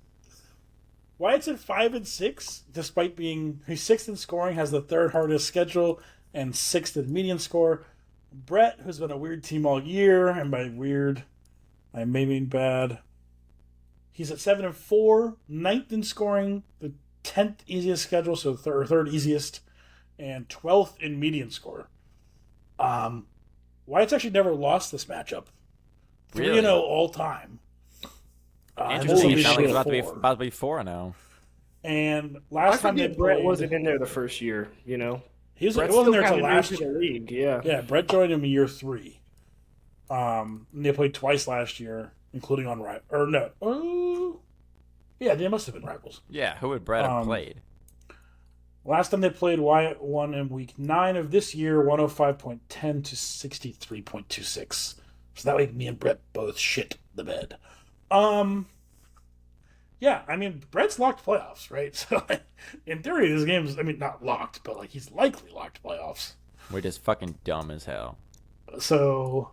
Wyatt's at 5-6, despite being he's 6th in scoring, has the 3rd hardest schedule, and 6th in median score. Brett, who's been a weird team all year, and by weird, I may mean bad. He's at 7-4, 9th in scoring, the 10th easiest schedule, so third easiest, and 12th in median score. Wyatt's actually never lost this matchup. 3-0 Really? all time. Interesting. holy It sounds like shit. it's about to be 4-0. And I last time they forget Brett played, wasn't in there the first year, you know? he was Brett it wasn't still there until kinda new last to year. the league, yeah. Yeah, Brett joined him in year 3. And they played twice last year, including on Rivals. Or no. Yeah, they must have been Rivals. Yeah, who would Brett have played? Last time they played, Wyatt won in week 9 of this year, 105.10 to 63.26. So that way me and Brett both shit the bed. Yeah, I mean, Brett's locked playoffs, right? So in theory, this game's, I mean, not locked, but like he's likely locked playoffs. We're just fucking dumb as hell. So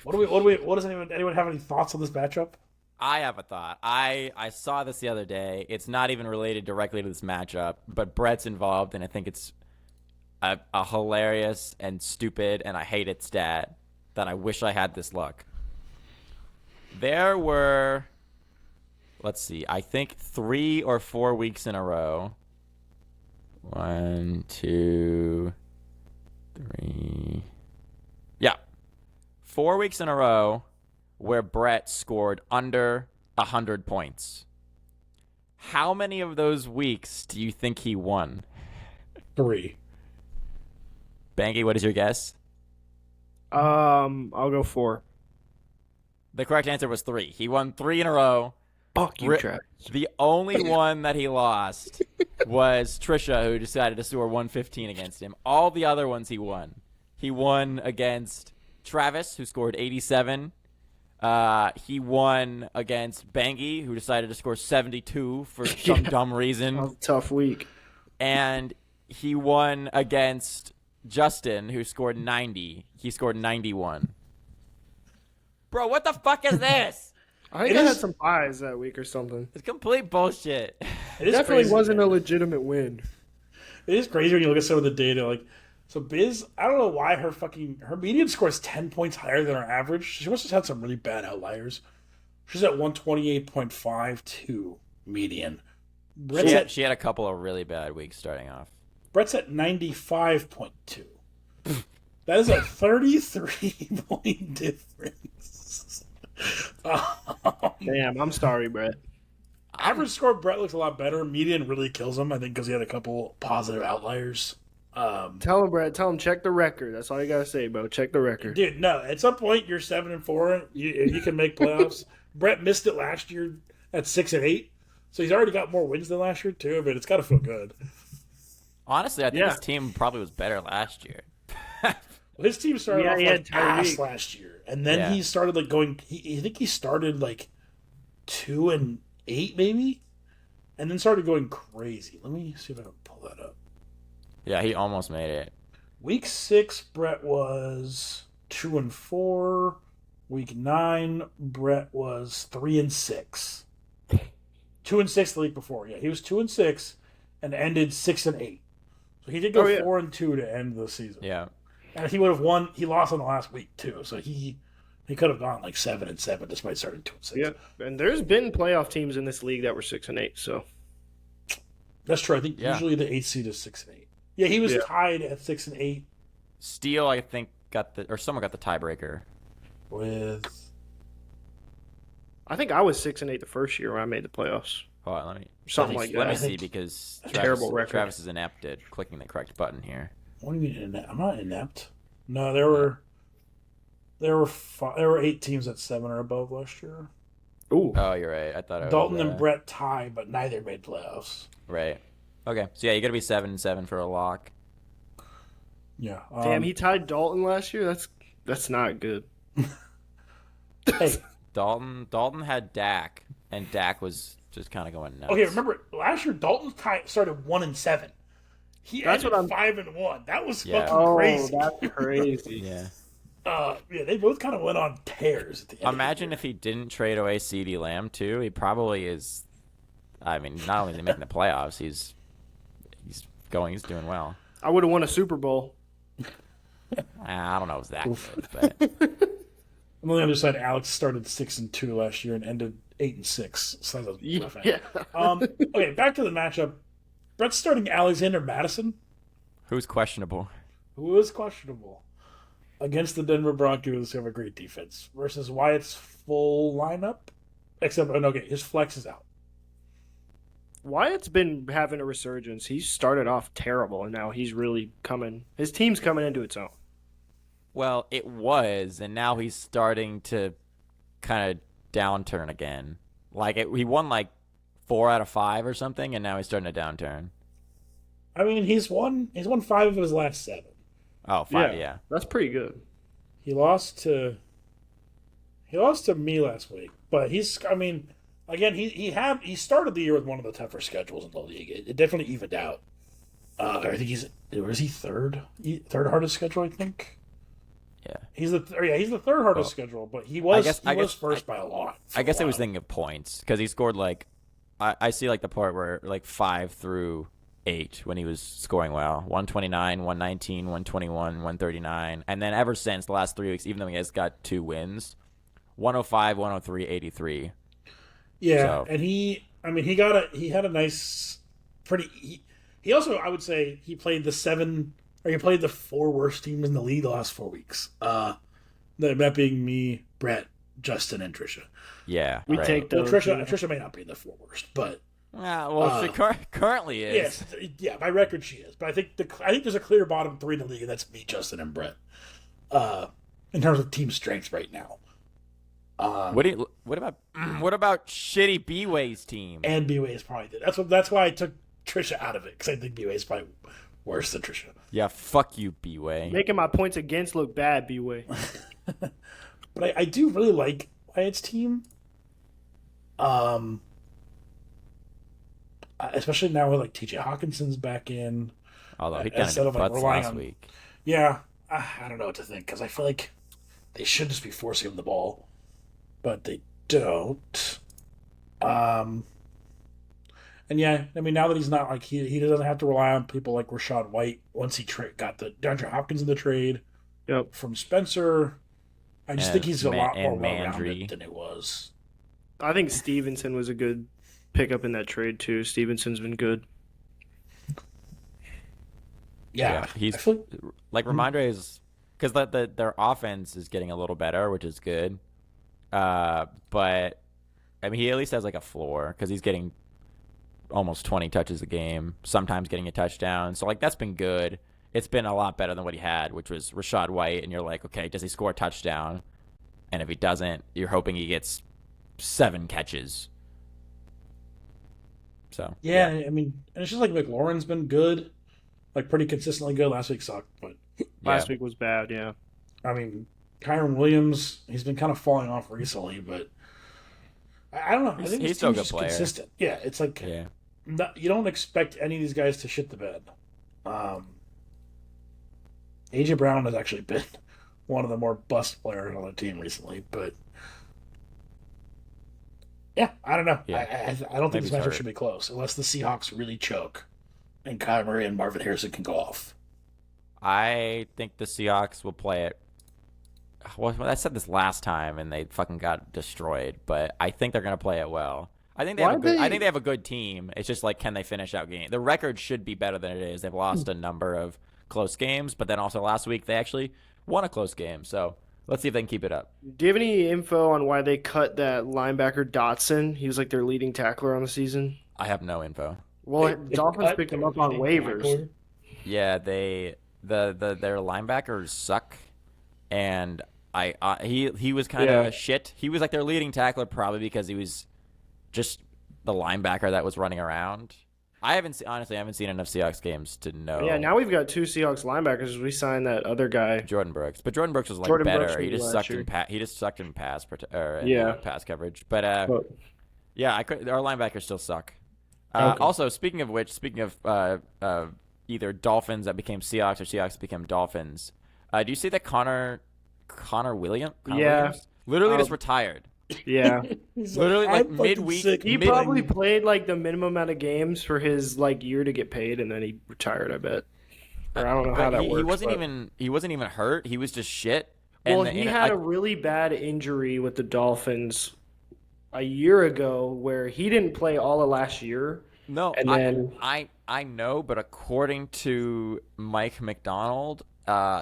what does anyone have any thoughts on this matchup? I have a thought. I saw this the other day. It's not even related directly to this matchup, but Brett's involved, and I think it's a hilarious and stupid, and I hate it stat that I wish I had this luck. There were, let's see, I think 3 or 4 weeks in a row. 1, 2, 3. Yeah. 4 weeks in a row where Brett scored under 100 points. How many of those weeks do you think he won? 3. Bangy, what is your guess? I'll go 4. The correct answer was 3. He won 3 in a row. Fuck you, Travis. The only one that he lost was Trisha, who decided to score 115 against him. All the other ones he won. He won against Travis, who scored 87. He won against Bangy, who decided to score 72 for some dumb reason. That was a tough week. And he won against Justin, who scored 90, he scored 91. Bro, what the fuck is this? I think I had some buys that week or something. It's complete bullshit. It is Definitely crazy, wasn't man. a legitimate win. It is crazy when you look at some of the data. Like, so Biz, I don't know why her median score is 10 points higher than her average. She must have had some really bad outliers. She's at 128.52 median. She had a couple of really bad weeks starting off. Brett's at 95.2. That is a 33-point difference. Damn, I'm sorry, Brett. Average score, Brett looks a lot better. Median really kills him, I think, because he had a couple positive outliers. Tell him, Brett. Tell him check the record. That's all you gotta say, bro. Check the record. Dude, no. At some point, you're 7-4. You can make playoffs. Brett missed it last year at 6-8, so he's already got more wins than last year too. But it's got to feel good. Honestly, I think his team probably was better last year. Well, his team started off he like had ass Tyreek. last year, and then he started like going. I think he started like 2-8 maybe, and then started going crazy. Let me see if I can pull that up. Yeah, he almost made it. Week 6, Brett was 2-4. Week 9, Brett was 3-6. 2-6 the week before. Yeah, he was 2-6 and ended 6-8. So he did go 4-2 to end the season. Yeah. And if he would have won, he lost on the last week too. So he could have gone like 7-7 despite starting 2-6. Yeah, and there's been playoff teams in this league that were 6-8. So That's true. I think usually the 8th seed is 6-8. Yeah, he was tied at 6-8 Steele, I think, someone got the tiebreaker. with. I think I was 6-8 the first year when I made the playoffs. Hold on, Something let me that. see because Terrible record. Travis is inept at clicking the correct button here. What do you mean inept? I'm not inept. No, there were 8 teams at 7 or above last year. Ooh, Oh, you're right. I thought Dalton and Brett tied, but neither made playoffs. Right. Okay. So yeah, you got to be 7-7 for a lock. Yeah. damn, he tied Dalton last year. That's not good. Hey, Dalton had Dak, and Dak was just kind of going nuts. okay. Remember last year, Dalton started 1-7. He That's ended what 5-1. That was Yeah. fucking crazy. That's crazy. Yeah. Yeah, they both kind of went on tears at the end. Imagine if he didn't trade away CeeDee Lamb too. He probably is. I mean, not only is he making the playoffs, he's doing well. I would have won a Super Bowl. I don't know if it's that good, but On the other side, Alex started 6-2 last year and ended 8-6. So that was rough. Yeah. Okay, back to the matchup. Brett's starting Alexander Madison, who's questionable? who is questionable, against the Denver Broncos, who have a great defense, versus Wyatt's full lineup. Except, his flex is out. Wyatt's been having a resurgence. He started off terrible, and now he's really coming. His team's coming into its own. Well, it was, and now he's starting to kind of downturn again. He won like 4 out of 5 or something, and now he's starting to downturn. I mean, he's won 5 of his last 7. Oh, 5, yeah. That's pretty good. He lost to me last week, but again, he started the year with one of the tougher schedules in the league. It definitely evened out. I think he third hardest schedule, I think. Yeah. He's the third hardest schedule, but he was first by a lot. I guess I was thinking of points because he scored I see the part where 5 through 8 when he was scoring well. 129, 119, 121, 139. And then ever since the last 3 weeks, even though he has got 2 wins, 105, 103, 83. Yeah, So- and he had a nice, he also, I would say, he played the 4 worst teams in the league the last 4 weeks. That being me, Brett, Justin, and Trisha. Yeah. We right. take Well, those. Trisha may not be in the 4 worst, but She currently is. yes, by record she is. But I think there's a clear bottom 3 in the league, and that's me, Justin, and Brett. In terms of team strength right now. What about shitty B-Way's team? And B-Way is probably did. That's why I took Trisha out of it, because I think B-Way is probably worse than Trisha. Yeah, fuck you, B-Way. Making my points against look bad, B-Way. But I do really like Wyatt's team. Especially now with TJ Hawkinson's back in. Although he kind instead of of, butts relying last on- week. Yeah, I don't know what to think because I feel like they should just be forcing him the ball, but they don't. Um, and yeah, I mean, now that he's not like he doesn't have to rely on people like Rashad White once he got the DeAndre Hopkins in the trade Yep. from Spencer. I just think he's a lot more and Mandry. well-rounded than it was. I think Stevenson was a good pickup in that trade too. Stevenson's been good. Yeah, he's I feel like Ramondre is because their offense is getting a little better, which is good. But I mean, he at least has like a floor because he's getting almost 20 touches a game, sometimes getting a touchdown. So like that's been good. It's been a lot better than what he had, which was Rashad White. And you're like, okay, does he score a touchdown? And if he doesn't, you're hoping he gets 7 catches. So yeah, I mean, and it's just like McLaurin's been good, like pretty consistently good. Last week sucked, but Last week was bad, yeah. I mean, Kyron Williams, he's been kind of falling off recently, but I don't know. I think he's this still a team's good just player. consistent. Yeah, it's like you don't expect any of these guys to shit the bed. AJ Brown has actually been one of the more bust players on the team recently, but yeah, I don't know. Yeah. I don't think Maybe this matchup hurt. should be close unless the Seahawks really choke and Kyler Murray and Marvin Harrison can go off. I think the Seahawks will play it. Well, I said this last time, and they fucking got destroyed. But I think they're gonna play it well. I think they have a good. I think they have a good team. It's just like, can they finish out game? The record should be better than it is. They've lost a number of close games, but then also last week they actually won a close game. So let's see if they can keep it up. Do you have any info on why they cut that linebacker Dotson? He was like their leading tackler on the season. I have no info. Well, Dolphins picked him up on waivers. Yeah, their linebackers suck, and he was kind of shit. He was like their leading tackler probably because he was just the linebacker that was running around. I haven't seen enough Seahawks games to know. Yeah, now we've got 2 Seahawks linebackers. We signed that other guy, Jordan Brooks, but Jordan Brooks was like Jordan better. Brooks He just was sucked last in pass coverage. But yeah, our linebackers still suck. Okay. Also, speaking of either Dolphins that became Seahawks or Seahawks that became Dolphins, do you see that Connor Williams literally just retired? Yeah. Literally like midweek. He probably played like the minimum amount of games for his like year to get paid, and then he retired. I bet. Or I don't know how that works. He wasn't even hurt. He was just shit. Well, he had a really bad injury with the Dolphins a year ago, where he didn't play all of last year. No, and then I know, but according to Mike McDonald,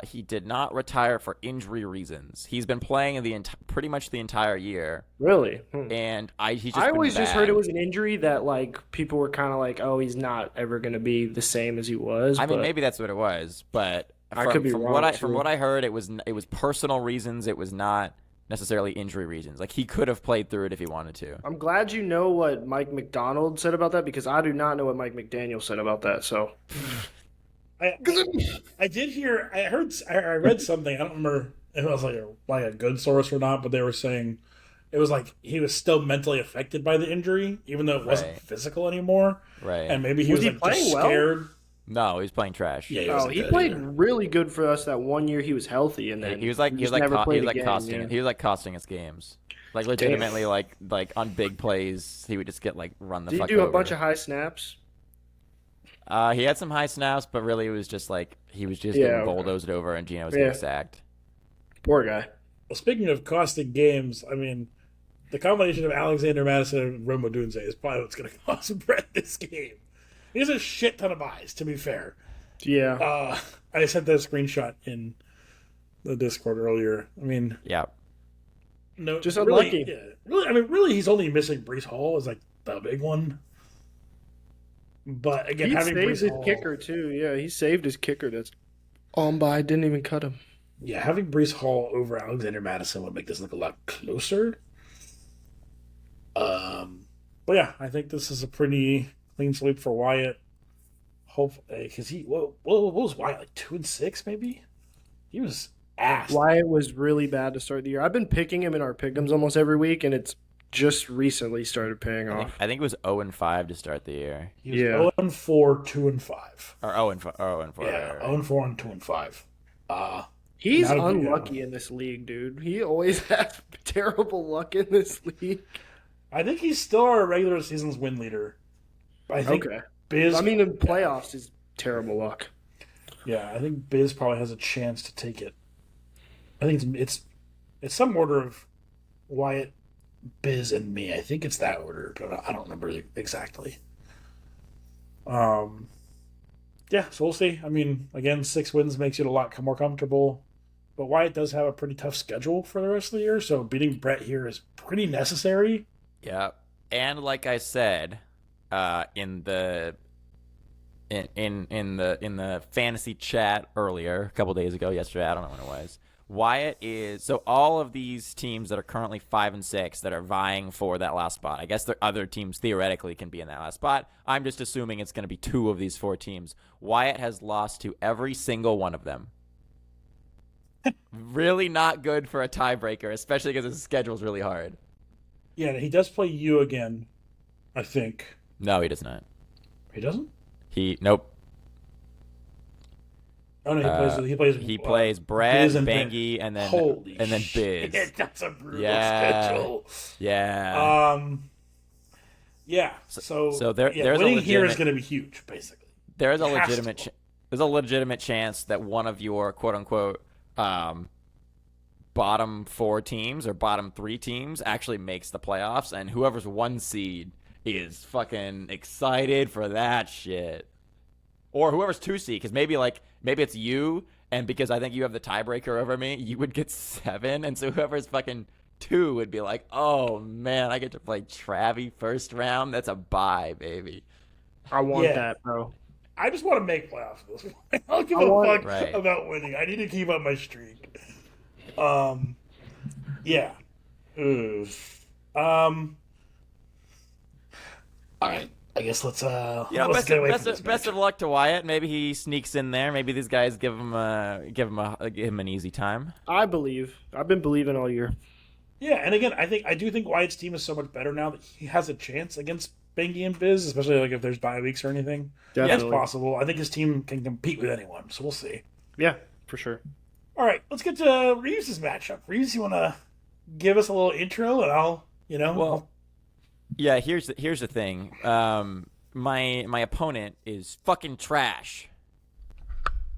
he did not retire for injury reasons. He's been playing pretty much the entire year. Really? And I always just heard it was an injury that like people were kind of like, oh, he's not ever going to be the same as he was. I mean, maybe that's what it was, but I could be wrong. From what I heard, it was personal reasons. It was not necessarily injury reasons. Like he could have played through it if he wanted to. I'm glad you know what Mike McDonald said about that, because I do not know what Mike McDaniel said about that. So. I did hear. I read something. I don't remember if it was like a good source or not, but they were saying it was like he was still mentally affected by the injury, even though it wasn't physical anymore. Right. And maybe he was like just scared. No, he was playing trash. Yeah, he played really good for us that one year he was healthy, and then he was costing us games. Like legitimately, like on big plays, he would just get like run the fuck over. Did he do a bunch of high snaps? He had some high snaps, but really it was just like he was just getting bulldozed over, and Gino was getting sacked. Poor guy. Well, speaking of costing games, I mean, the combination of Alexander Madison and Rome Odunze is probably what's going to cost Brett this game. He has a shit ton of buys, to be fair. Yeah. I sent that screenshot in the Discord earlier. I mean, yeah. No, just really, unlucky. Yeah, really, I mean, really, he's only missing Breece Hall is like the big one. But again, he having saved Breece his Hall, kicker too. Yeah, he saved his kicker. That's on by. Didn't even cut him. Yeah, having Breece Hall over Alexander Madison would make this look a lot closer. But yeah, I think this is a pretty clean sweep for Wyatt. Hopefully, because what was Wyatt, like 2-6 maybe? He was ass. Wyatt was really bad to start the year. I've been picking him in our pick'ems almost every week, and it's just recently started paying off. I think it was 0-5 to start the year. He was 0-4, 2-5. Or 0-4. Yeah, 0-4 and 2-5. He's Not a- unlucky in this league, dude. He always has terrible luck in this league. I think he's still our regular season's win leader. I think Okay. Biz. I mean, in playoffs is terrible luck. Yeah, I think Biz probably has a chance to take it. I think it's some order of Wyatt, Biz, and me. I think it's that order, but I don't remember exactly. Yeah, so we'll see. I mean, again, 6 wins makes it a lot more comfortable. But Wyatt does have a pretty tough schedule for the rest of the year, so beating Brett here is pretty necessary. Yeah, and like I said, in the fantasy chat earlier, a couple days ago, yesterday, I don't know when it was. Wyatt is so all of these teams that are currently 5 and 6 that are vying for that last spot. I guess the other teams theoretically can be in that last spot. I'm just assuming it's going to be 2 of these 4 teams. Wyatt has lost to every single one of them. Really not good for a tiebreaker, especially because his schedule's really hard. Yeah, he does play you again, I think. No, he does not. He doesn't? Nope. Oh no, he plays Brad, Biz and Bangy, and then Holy Biz. shit, that's a brutal schedule. Yeah. Yeah. So there's winning a here is going to be huge, basically. There's a legitimate chance that one of your quote unquote bottom 4 teams or bottom 3 teams actually makes the playoffs, and whoever's 1 seed is fucking excited for that shit. Or whoever's 2 seed, because maybe it's you, and because I think you have the tiebreaker over me, you would get 7, and so whoever's fucking 2 would be like, oh man, I get to play Travie first round. That's a bye, baby. I want that, bro. I just want to make playoffs at this point. I don't give a fuck about winning. I need to keep up my streak. Yeah. All right. I guess let's best of luck to Wyatt. Maybe he sneaks in there. Maybe these guys give him an easy time. I believe. I've been believing all year. Yeah, and again, I do think Wyatt's team is so much better now that he has a chance against Bangy and Biz, especially like if there's bye weeks or anything. Definitely. That's possible. I think his team can compete with anyone, so we'll see. Yeah, for sure. All right, let's get to Reeves' matchup. Reeves, you want to give us a little intro, and I'll. Yeah, here's the thing. My opponent is fucking trash.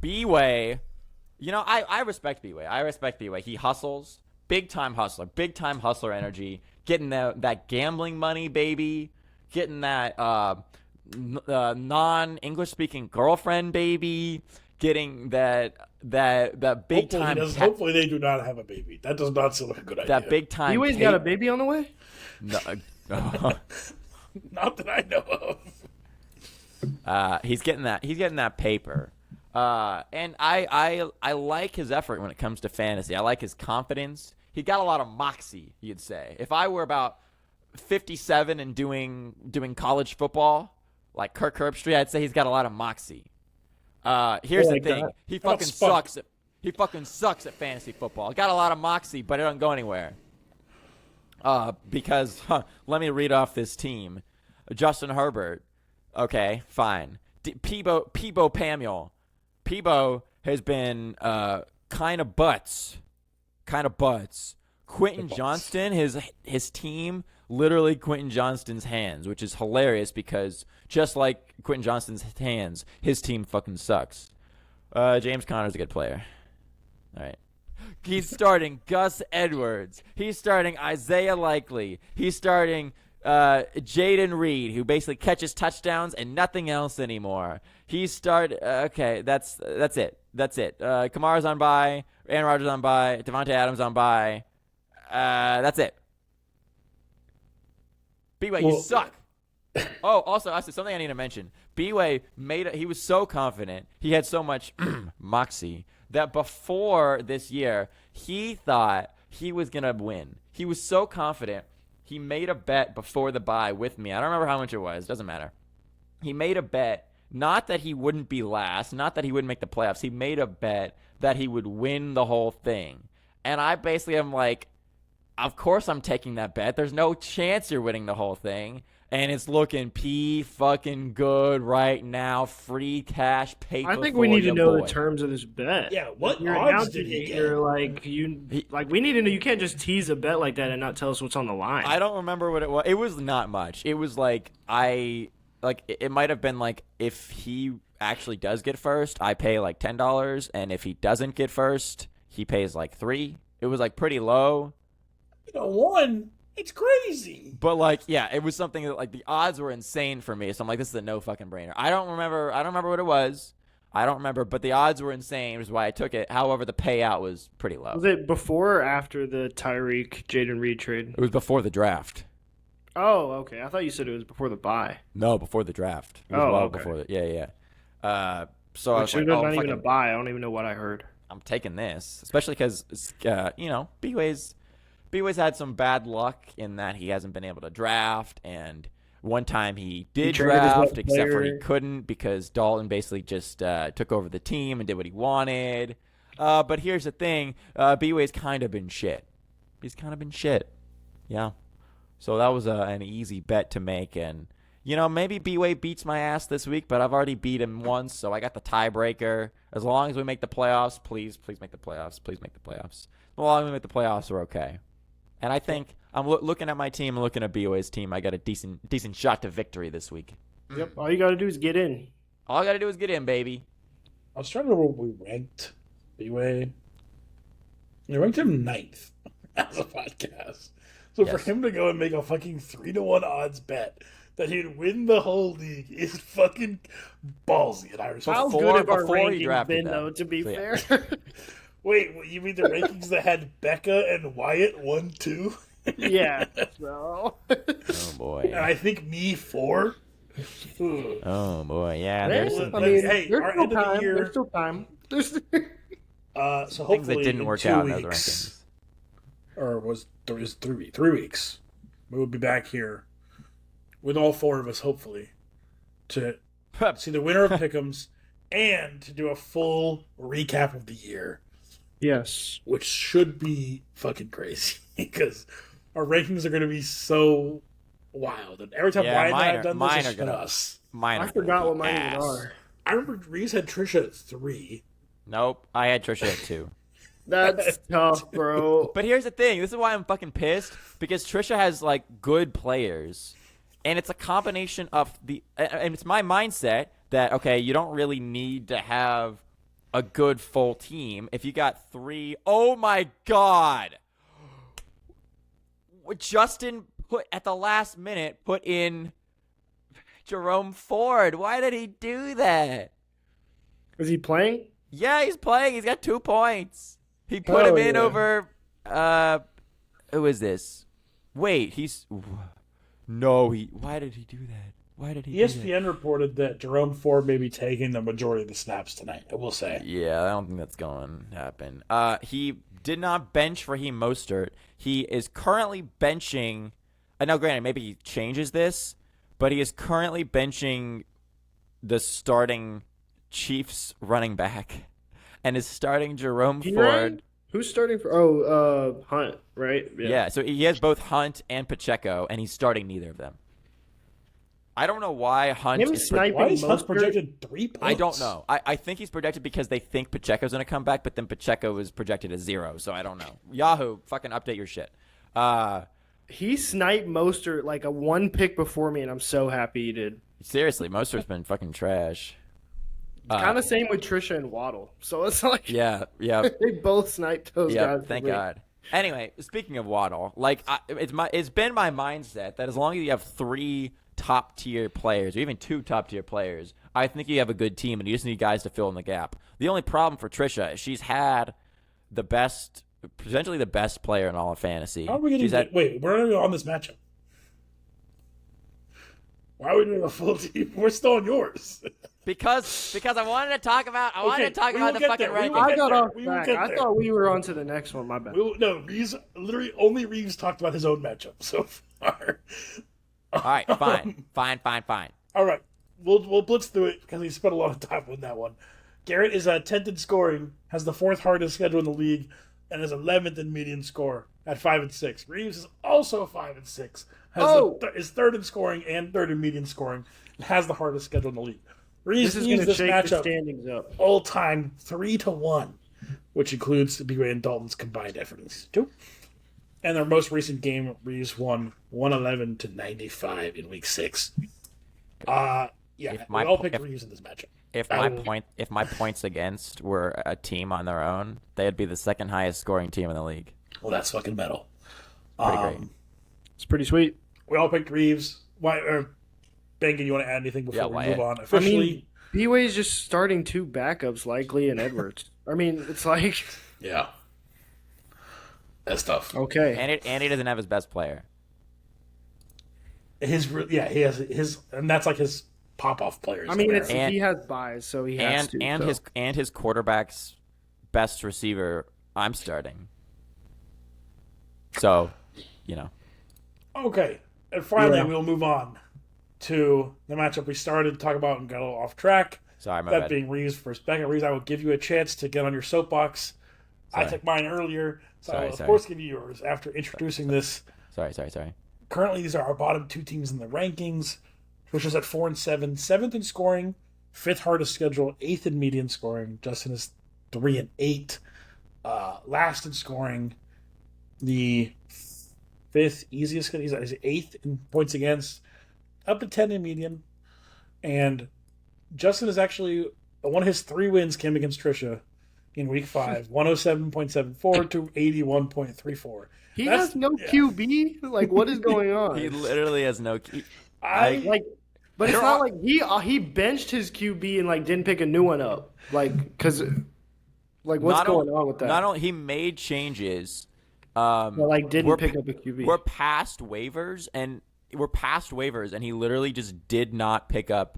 B-Way, I respect B-Way. I respect B-Way. He hustles, big time hustler energy, getting that gambling money, baby, getting that non-English speaking girlfriend, baby, getting that big time. Hopefully they do not have a baby. That does not seem like a good idea. That big time. B-Way's got a baby on the way? No. Not that I know of. He's getting that paper, and I like his effort when it comes to fantasy. I like his confidence. He got a lot of moxie, you'd say. If I were about 57 and doing college football like Kirk Herbstreit, I'd say he's got a lot of moxie. Here's the thing: he fucking sucks. He fucking sucks at fantasy football. Got a lot of moxie, but it doesn't go anywhere. Because let me read off this team. Justin Herbert. Okay, fine. Peebo Pamuel. Peebo has been kind of butts. Quentin Johnston, his team, literally Quentin Johnston's hands, which is hilarious because just like Quentin Johnston's hands, his team fucking sucks. James Conner's a good player. All right. He's starting Gus Edwards. He's starting Isaiah Likely. He's starting Jaden Reed, who basically catches touchdowns and nothing else anymore. Okay, that's it. Kamara's on bye. Aaron Rodgers on bye. Devontae Adams on bye. That's it. B-Way, you suck. Oh, also, something I need to mention. B-Way he was so confident. He had so much moxie that before this year, he thought he was going to win. He was so confident. He made a bet before the bye with me. I don't remember how much it was. Doesn't matter. He made a bet, not that he wouldn't be last, not that he wouldn't make the playoffs. He made a bet that he would win the whole thing. And I basically am like, of course I'm taking that bet. There's no chance you're winning the whole thing. and it's looking fucking good right now. Free cash paper. I think for we need your to know boy. the terms of this bet. Yeah, what You're odds announcing did he it, get? You're we need to know. You can't just tease a bet like that and not tell us what's on the line. I don't remember what it was. It was not much. It was like it might have been like if he actually does get first, I pay like $10, and if he doesn't get first, he pays like $3. It was like pretty low. One, it's crazy. But like, yeah, it was something that like the odds were insane for me. So I'm like, this is a no fucking brainer. I don't remember what it was. I don't remember, but the odds were insane, which is why I took it. However, the payout was pretty low. Was it before or after the Tyreek Jaden Reed trade? It was before the draft. Oh, okay. I thought you said it was before the bye. No, before the draft. It was Okay. before the yeah. So I was Which like, not fucking, even a buy. I don't even know what I heard. I'm taking this, especially because B-Way's had some bad luck in that he hasn't been able to draft, and one time he did traded his draft, best except for he player. couldn't because Dalton basically just took over the team and did what he wanted. But here's the thing, B-Way's kind of been shit. He's kind of been shit. Yeah. So that was an easy bet to make, and maybe B-Way beats my ass this week, but I've already beat him once, so I got the tiebreaker. As long as we make the playoffs, please make the playoffs. Please make the playoffs. As long as we make the playoffs, we're okay. And I think I'm looking at my team and looking at B-Way's team. I got a decent shot to victory this week. Yep. All you got to do is get in. All I got to do is get in, baby. I was trying to remember what we ranked B-Way. We ranked him 9th as a podcast. So for Yes. him to go and make a fucking 3-1 odds bet that he'd win the whole league is fucking ballsy, and I respect How it. good have our before he rankings drafted been, them. though, to be So, yeah. fair? Wait, you mean the rankings that had Becca and Wyatt 1-2? Yeah. So. Oh boy. And I think me 4? Ugh. Oh boy. Yeah. Yeah, There's some- I mean, Hey, there's our still end of the time. year- There's still time. So things hopefully that didn't in work 2 out in other weeks, rankings. or was 3 weeks, we will be back here with all 4 of us, hopefully, to see the winner of Pick'ems and to do a full recap of the year, Yes. which should be fucking crazy because our rankings are going to be so wild. And every time Yeah, Ryan and I mine have done are this, it's gonna- been us. Mine. I are forgot what gonna be mine even ass. are. I remember Reese had Trisha at 3. Nope. I had Trisha at 2. That's tough, bro. But here's the thing. This is why I'm fucking pissed. Because Trisha has, like, good players. And it's a combination of and it's my mindset that, okay, you don't really need to have a good full team. If you got 3, oh my God. Justin at the last minute put in Jerome Ford. Why did he do that? Is he playing? Yeah, he's playing. He's got 2 points. He put Hell him in yeah. over. Who is this? Wait, no. Why did he do that? Why did he? do that? ESPN reported that Jerome Ford may be taking the majority of the snaps tonight. I will say. Yeah, I don't think that's going to happen. He did not bench Raheem Mostert. He is currently benching. Now, granted, maybe he changes this, but he is currently benching the starting Chiefs running back, and is starting Jerome Ford. Who's starting for? Hunt, right? Yeah, so he has both Hunt and Pacheco, and he's starting neither of them. I don't know why Hunt Him is sniping Why is Hunt Mostert- projected 3 points? I don't know. I think he's projected because they think Pacheco's going to come back, but then Pacheco is projected as 0, so I don't know. Yahoo, fucking update your shit. He sniped Mostert like a 1 pick before me, and I'm so happy he did. Seriously, Mostert's been fucking trash. Kind of same with Trisha and Waddle. So it's like Yeah. they both sniped those guys. Thank for me. God. Anyway, speaking of Waddle, like it's been my mindset that as long as you have 3 top-tier players, or even 2 top-tier players, I think you have a good team, and you just need guys to fill in the gap. The only problem for Trisha is she's had potentially the best player in all of fantasy. How are we getting? Wait, we're not even on this matchup. Why are we doing a full team? We're still on yours. Because I wanted to talk about we will the get fucking there. We will rankings. I get got there. off We will track. get I there. thought we were on to the next one. My bad. No, Reeves, literally only Reeves talked about his own matchup so far. All right, fine. All right, we'll blitz through it because he spent a lot of time on that one. Garrett is 10th in scoring, has the 4th hardest schedule in the league, and is 11th in median score at 5-6. Reeves is also 5-6, is third in scoring and third in median scoring, and has the hardest schedule in the league. Reeves This is going to this shake the matchup standings up. all time 3-1, which includes the B-Way and Dalton's combined effort in season 2. And their most recent game, Reeves won 111-95 in week 6. We all picked Reeves in this matchup. If my points against were a team on their own, they'd be the second highest scoring team in the league. Well, that's fucking metal. Pretty great. It's pretty sweet. We all picked Reeves. Benga, you want to add anything before we move on? Officially, B-Way's just starting 2 backups, Likely and Edwards. I mean, it's like... Yeah. That's tough. Okay. And he doesn't have his best player. He has his, and that's like his pop-off players. I mean, he has buys, so he has to. His quarterback's best receiver, I'm starting. So, Okay, and finally we'll move on to the matchup we started to talk about and got a little off track. Sorry, my that bad. being Reeves versus Becca. Reeves, I will give you a chance to get on your soapbox. Sorry. I took mine earlier, so I will of course give you yours after introducing this. Sorry. Currently, these are our bottom 2 teams in the rankings, which is at 4-7, 7th in scoring, 5th hardest schedule, 8th in median scoring. Justin is 3-8, last in scoring, the 5th easiest. He's 8th in points against, up to 10 in median, and Justin is actually one of his 3 wins came against Trisha in week 5, 107.74 to 81.34. He has no QB? Like, what is going on? He literally has no QB. But it's not like he benched his QB and, like, didn't pick a new one up. Like, because, like, what's going on with that? Not only he made changes. Didn't pick up a QB. We're past waivers, and he literally just did not pick up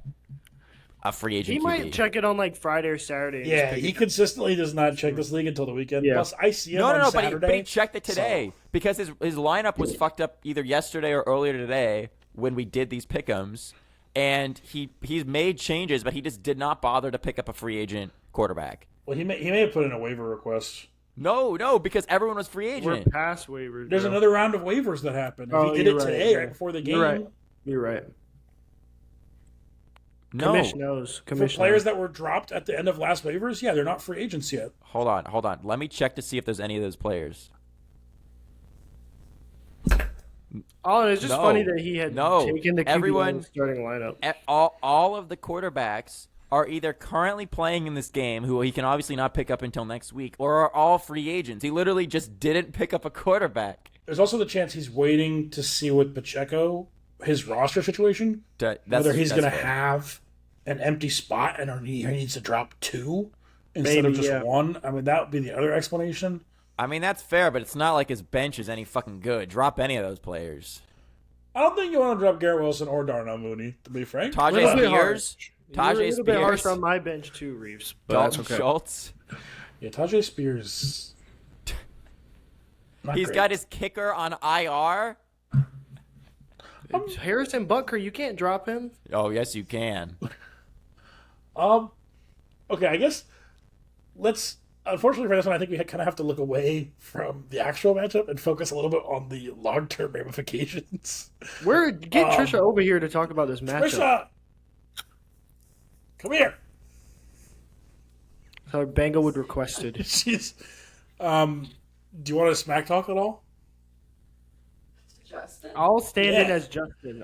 a free agent He QB. might check it on, like, Friday or Saturday. Yeah, he consistently does not check this league until the weekend. Yeah. Plus, I see him on Saturday. But he checked it today because his lineup was fucked up either yesterday or earlier today when we did these pick'ems, and he's made changes, but he just did not bother to pick up a free agent quarterback. Well, he may have put in a waiver request. No, because everyone was free agent. We're past waivers. There's another round of waivers that happened. If he did it today, right before the game. You're right. No. For players that were dropped at the end of last waivers, they're not free agents yet. Hold on. Let me check to see if there's any of those players. Oh, it's just funny that he had taken the QB starting lineup. All of the quarterbacks are either currently playing in this game, who he can obviously not pick up until next week, or are all free agents. He literally just didn't pick up a quarterback. There's also the chance he's waiting to see with Pacheco, his roster situation, whether he's going to have an empty spot and he needs to drop 2 instead of just 1. I mean, that would be the other explanation. I mean, that's fair, but it's not like his bench is any fucking good. Drop any of those players. I don't think you want to drop Garrett Wilson or Darnell Mooney, to be frank. Tajay Spears. Tajay Spears. Bit harsh on my bench too, Reeves. Dalton Schultz. Yeah, Tajay Spears. He's got his kicker on IR. Harrison Butker, you can't drop him. Oh, yes, you can. Okay, I guess let's. Unfortunately for this one, I think we kind of have to look away from the actual matchup and focus a little bit on the long-term ramifications. Get Trisha over here to talk about this matchup. Trisha, come here. So Benga would requested. She's. Do you want to smack talk at all? Justin. I'll stand in as Justin.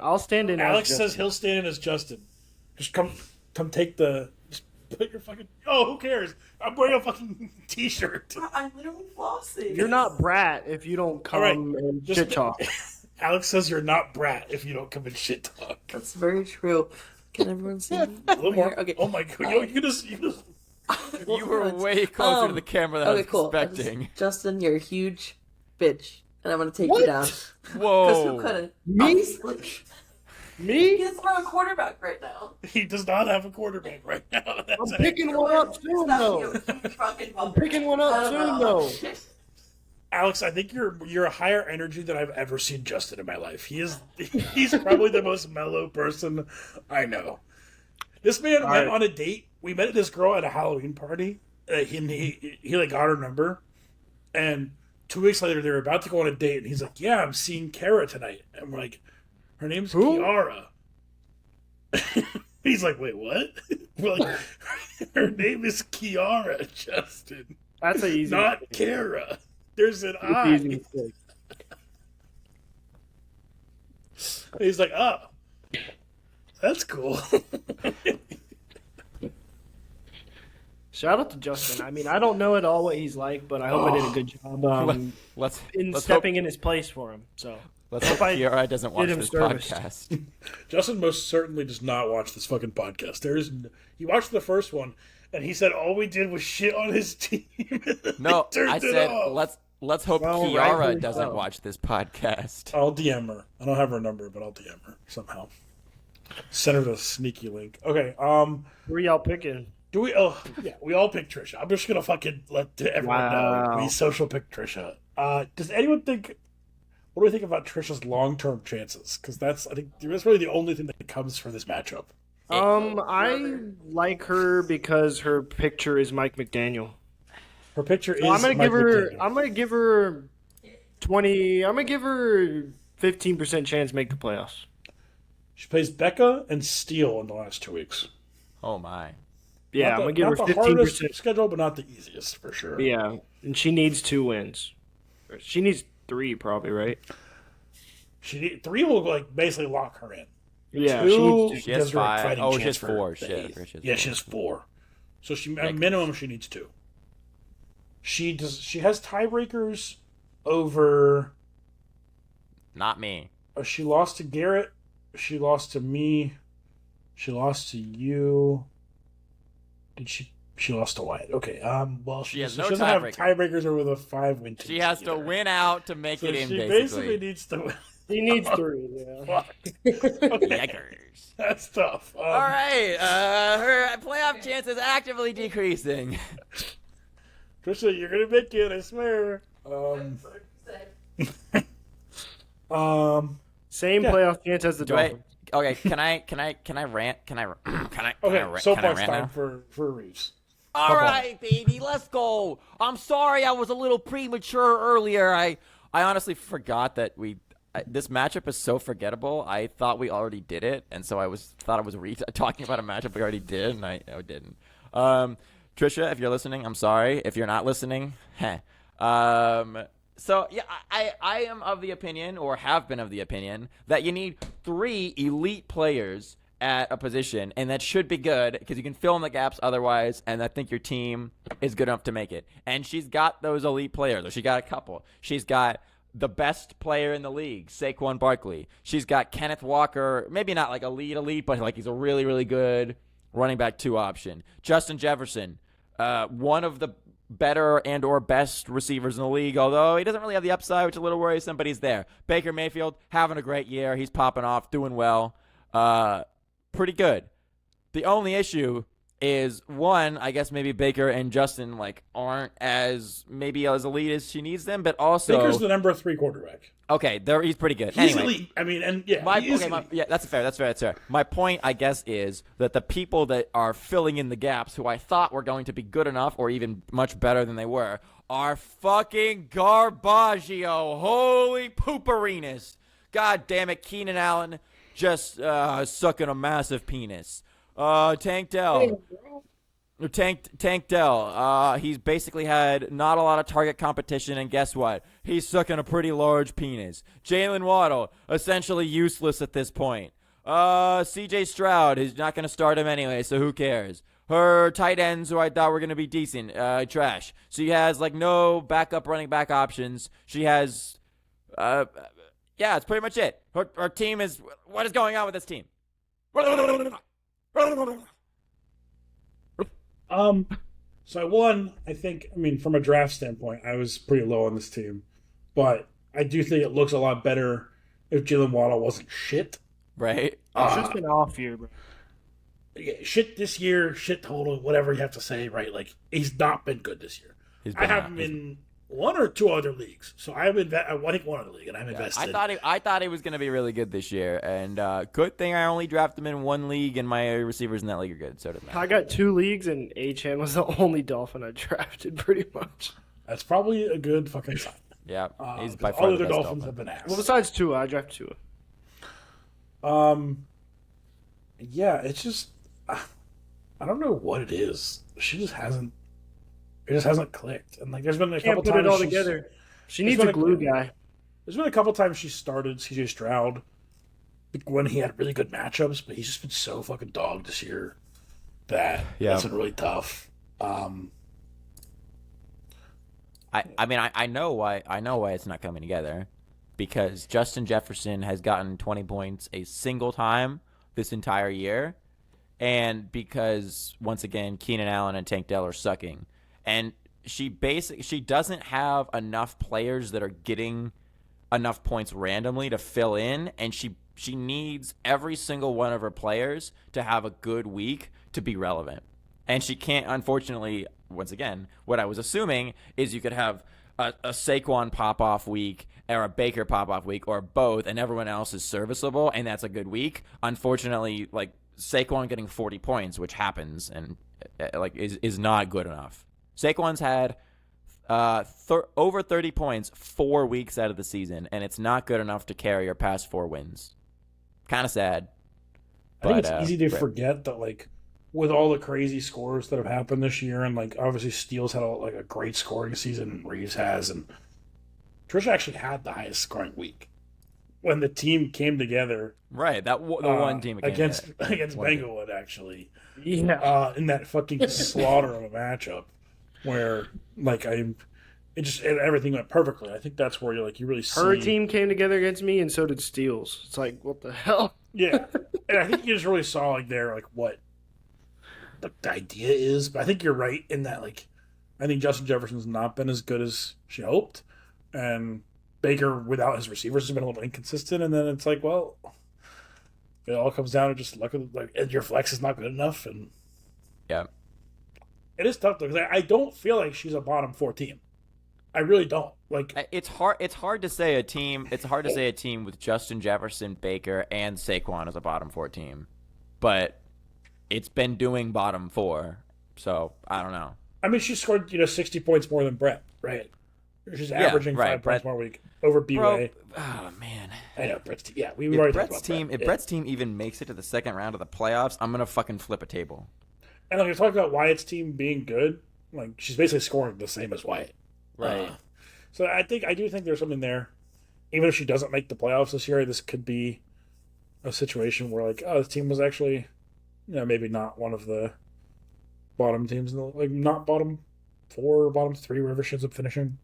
Alex says he'll stand in as Justin. Just come take the. Just put your fucking. Oh, who cares? I'm wearing a fucking t-shirt. I'm literally flossing. You're not Brat if you don't come and shit talk. Alex says you're not Brat if you don't come and shit talk. That's very true. Can everyone see me? A little more. Okay. Oh my god! You just. You were way closer to the camera than I was expecting. Justin, you're a huge bitch, and I'm gonna take you down. Whoa! Because who couldn't? Me? He doesn't have a quarterback right now. He does not have a quarterback right now. I'm picking one up soon, though. I'm picking one up soon, though. Alex, I think you're a higher energy than I've ever seen Justin in my life. He's probably the most mellow person I know. This man went on a date. We met this girl at a Halloween party. He like got her number, and 2 weeks later they were about to go on a date, and he's like, "Yeah, I'm seeing Kara tonight." And we're like, Her name's Who? Kiara. He's like, wait, what? Like, her name is Kiara, Justin. That's a easy. Not Kara. There's an Easy I. mistake. He's like, oh, that's cool. Shout out to Justin. I mean, I don't know at all what he's like, but I hope I did a good job Let's stepping in his place for him. So Let's hope Kiara doesn't watch him this service. podcast. Justin most certainly does not watch this fucking podcast. He watched the first one, and he said all we did was shit on his team. No, Turned I it said off. let's hope Well, Kiara rightfully doesn't so. watch this podcast. I'll DM her. I don't have her number, but I'll DM her somehow. Send her the sneaky link. Okay. Who are y'all picking? Do we? Oh, yeah. We all pick Trisha. I'm just gonna fucking let everyone know Wow. we social pick Trisha. Does anyone think? What do we think about Trisha's long-term chances? Because I think that's really the only thing that comes from this matchup. I like her because her picture is Mike McDaniel. Her picture is. So I'm gonna Mike give her. McDaniel. I'm gonna give her 20. I'm gonna give her 15% chance to make the playoffs. She plays Becca and Steele in the last 2 weeks. Oh my. Yeah, Not I'm gonna give her not the hardest 15%. schedule, but not the easiest for sure. Yeah, and she needs 2 wins. She needs 3 probably, right? 3 will basically lock her in. Yeah, 2 she needs 2. She has gives her a 5. fighting Oh, she chance has for 4. the Shit. eighth. Yeah, she has 4. So at Yikers. minimum she needs 2. She has tiebreakers over. Not me. She lost to Garrett. She lost to me. She lost to you. Did she? She lost to Wyatt. Okay. Well, She has she no doesn't have tiebreaker. tiebreakers over the 5-win team. She has to win out to make So it in, she basically. needs to win. She needs 3. Yeah. Fuck. Okay. Yikers. That's tough. All right. Her playoff chance is actively decreasing. Trisha, you're gonna make it. I swear. Same Yeah. playoff chance as the Do I? Dolphins. Okay. Can I rant? Can I Okay. rant Soapbox right time now? for Reeves. All right, baby, let's go. I'm sorry I was a little premature earlier. I honestly forgot that this matchup is so forgettable. I thought we already did it, and so I thought I was talking about a matchup we already did, and I didn't. Trisha, if you're listening, I'm sorry. If you're not listening, heh. So yeah, I am of the opinion, or have been of the opinion, that you need 3 elite players at a position, and that should be good because you can fill in the gaps otherwise, and I think your team is good enough to make it. And she's got those elite players, or she got a couple. She's got the best player in the league, Saquon Barkley. She's got Kenneth Walker, maybe not like elite, but like he's a really, really good running back 2 option. Justin Jefferson, one of the better and or best receivers in the league, although he doesn't really have the upside, which is a little worrisome, but he's there. Baker Mayfield, having a great year. He's popping off, doing well. Pretty good. The only issue is, one, I guess maybe Baker and Justin aren't as elite as she needs them, but also Baker's the number 3 quarterback. okay, he's pretty good. He's Anyway, elite. I mean, and yeah, he is elite. yeah, that's fair. My point, I guess, is that the people that are filling in the gaps, who I thought were going to be good enough or even much better than they were, are fucking garbaggio. Holy pooperinas. God damn it, Keenan Allen just sucking a massive penis. Tank Dell. Tank Dell. He's basically had not a lot of target competition, and guess what? He's sucking a pretty large penis. Jalen Waddle, essentially useless at this point. CJ Stroud, he's not going to start him anyway, so who cares? Her tight ends, who I thought were going to be decent, trash. She has no backup running back options. She has, yeah, that's pretty much it. Her team is, what is going on with this team? So I think, from a draft standpoint, I was pretty low on this team, but I do think it looks a lot better if Jalen Waddle wasn't shit. Right? It's just an off year, bro. Yeah, shit this year, shit total, whatever you have to say, right? He's not been good this year. I have him in 1 or 2 other leagues, so I think 1 other league, and I'm invested. I thought he was going to be really good this year, and good thing I only drafted him in 1 league, and my receivers in that league are good. So doesn't matter. I got 2 leagues, and H-Han was the only Dolphin I drafted, pretty much. That's probably a good fucking sign. Yeah, he's by All far the the other best Dolphins Dolphin. have been ass. Well, besides Tua, I drafted Tua. Yeah, it's just I don't know what it is. She just hasn't. It just hasn't clicked. And like, there's been a couple Can't put times it all together. She needs been a glue guy. There's been a couple times she started CJ Stroud when he had really good matchups, but he's just been so fucking dogged this year that it's been really tough. I mean, I know why it's not coming together, because Justin Jefferson has gotten 20 points a single time this entire year, and because once again Keenan Allen and Tank Dell are sucking, and she doesn't have enough players that are getting enough points randomly to fill in, and she needs every single one of her players to have a good week to be relevant. And she can't, unfortunately, once again, what I was assuming is you could have a Saquon pop-off week or a Baker pop-off week or both, and everyone else is serviceable, and that's a good week. Unfortunately, like, Saquon getting 40 points, which happens, and is not good enough. Saquon's had over 30 points 4 weeks out of the season, and it's not good enough to carry her past 4 wins. Kind of sad. I think it's easy to forget that, like, with all the crazy scores that have happened this year, and like obviously Steele's had a great scoring season, Reeves has, and Trisha actually had the highest scoring week when the team came together. Right, the one team against Banglewood, actually. Yeah, in that fucking slaughter of a matchup where everything went perfectly. I think that's where you really see her team came together against me, and so did Steele's. It's like, what the hell? Yeah, and I think you just really saw what the idea is. But I think you're right in that I think Justin Jefferson's not been as good as she hoped, and Baker without his receivers has been a little inconsistent. And then it's like, well, it all comes down to just luck. And your flex is not good enough, and yeah, it is tough though, because I don't feel like she's a bottom 4 team. I really don't. It's hard to say a team. It's hard to say a team with Justin Jefferson, Baker, and Saquon as a bottom 4 team, but it's been doing bottom 4. So I don't know. I mean, she scored 60 points more than Brett, right? She's averaging 5 points more a week over B-Way. Oh man, I know Brett's team. Yeah, we've already talked about team. Brett. If Brett's team even makes it to the second round of the playoffs, I'm gonna fucking flip a table. And you're talking about Wyatt's team being good. She's basically scoring the same as Wyatt. Right. So I do think there's something there. Even if she doesn't make the playoffs this year, this could be a situation where this team was actually, maybe not one of the bottom teams in the not bottom 4 or bottom 3, wherever she ends up finishing.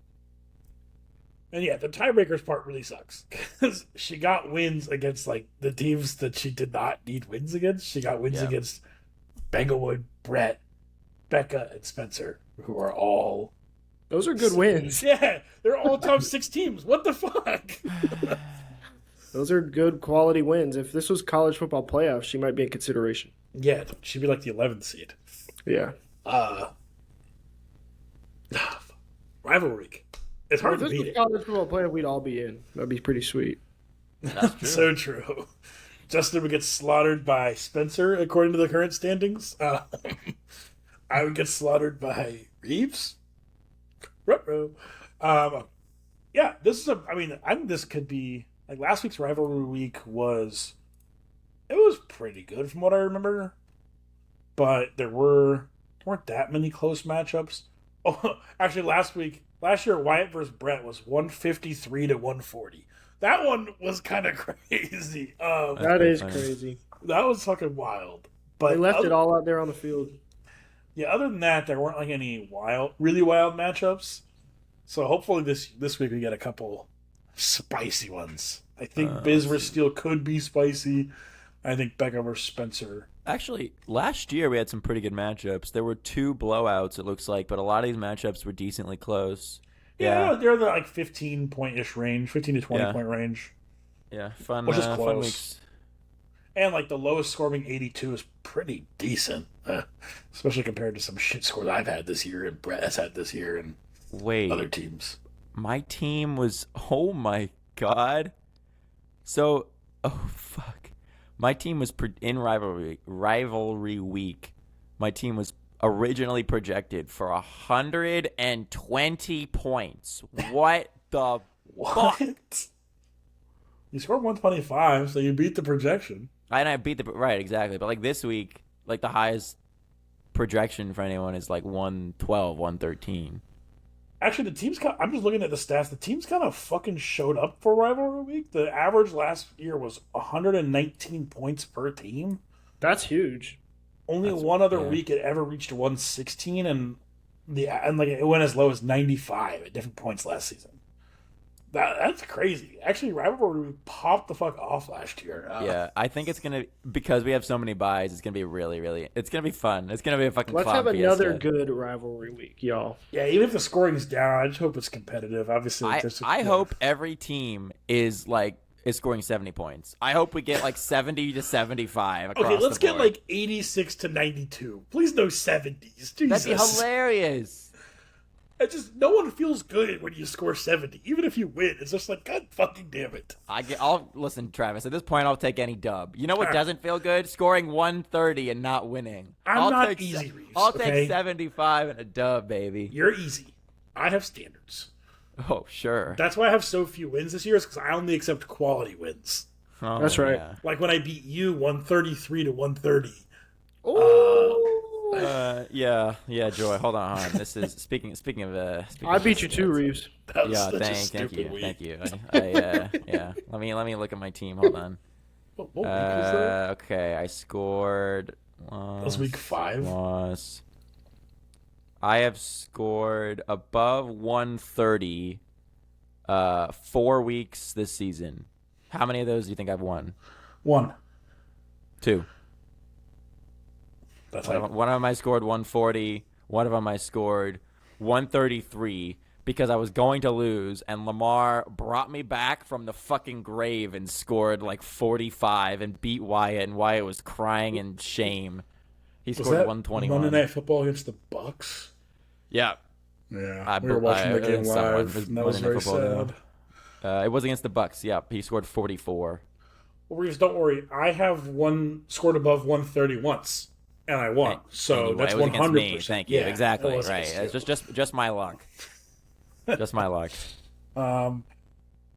And yeah, the tiebreakers part really sucks because she got wins against the teams that she did not need wins against. She got wins against Banglewood, Brett, Becca, and Spencer, who are all. Those are good wins. Yeah, they're all top 6 teams. What the fuck? Those are good quality wins. If this was college football playoffs, she might be in consideration. Yeah, she'd be the 11th seed. Yeah. Rivalry. It's hard to beat it. If this was college football playoff, we'd all be in. That'd be pretty sweet. That's true. So true. Justin would get slaughtered by Spencer, according to the current standings. I would get slaughtered by Reeves. Ruh-roh. Yeah, this is I think this could be last week's rivalry week was pretty good from what I remember, but there weren't that many close matchups. Oh, actually, last year Wyatt versus Brett was 153 to 140. That one was kind of crazy. That is crazy. That was fucking wild. But they left it all out there on the field. Yeah, other than that, there weren't any really wild matchups. So hopefully this week we get a couple spicy ones. I think Biz versus Steele could be spicy. I think Becca versus Spencer. Actually, last year we had some pretty good matchups. There were 2 blowouts, it looks like, but a lot of these matchups were decently close. Yeah, they're the 15-point-ish range, 15 to 20-point range. Yeah, fun, which is close. Fun weeks. And the lowest scoring 82 is pretty decent, especially compared to some shit scores I've had this year and Brett has had this year and other teams. My team was, oh my god. So, oh fuck. My team was in rivalry week. My team was originally projected for 120 points. What the fuck? You scored 125, so you beat the projection. And I beat the right exactly, but like this week, like the highest projection for anyone is like 112, 113. Actually, the teams. I'm just looking at the stats. The teams kind of fucking showed up for Rivalry Week. The average last year was 119 points per team. That's huge. Only one other week it ever reached 116, and like it went as low as 95 at different points last season. That's crazy. Actually, Rivalry Week popped the fuck off last year. Yeah, I think it's gonna, because we have so many buys. It's gonna be really. It's gonna be fun. It's gonna be a fucking. Let's fun have another fiesta. good rivalry week, y'all. Yeah, even if the scoring's down, I just hope it's competitive. Obviously, I hope every team is scoring 70 points. I hope we get like 70 to 75 across Okay, let's the get board. like 86 to 92. Please no 70s. Jesus. That'd be hilarious. No one feels good when you score 70, even if you win. It's just like, God fucking damn it. I'll listen, Travis. At this point, I'll take any dub. You know what doesn't feel good? Scoring 130 and not winning. I'm not easy, Reeves. I'll okay? take 75 and a dub, baby. You're easy. I have standards. Oh, sure. That's why I have so few wins this year, is because I only accept quality wins. Oh, That's right. Yeah. Like when I beat you 133 to 130. Yeah, Joy. Hold on. This is speaking of. I beat you too, Reeves. That was Yeah, such a thank stupid you, week. thank you. Yeah. Let me look at my team. Hold on. What week was that? Okay, I scored. That was week 5. I have scored above 130 4 weeks this season. How many of those do you think I've won? 1. 2. That's One of them I scored 140. One of them I scored 133 because I was going to lose, and Lamar brought me back from the fucking grave and scored like 45 and beat Wyatt, and Wyatt was crying in shame. He was scored that 121. Monday Night Football against the Bucks? Yeah. Yeah, we were watching the game live, and that was very sad. It was against the Bucks. Yeah, he scored 44. Well, Reeves, don't worry. I have scored above 130 once, and I won. So Anyway, that's it was against 100%. me. Thank you. Yeah, Exactly. it was Right. against It's you. just my luck. Just my luck. All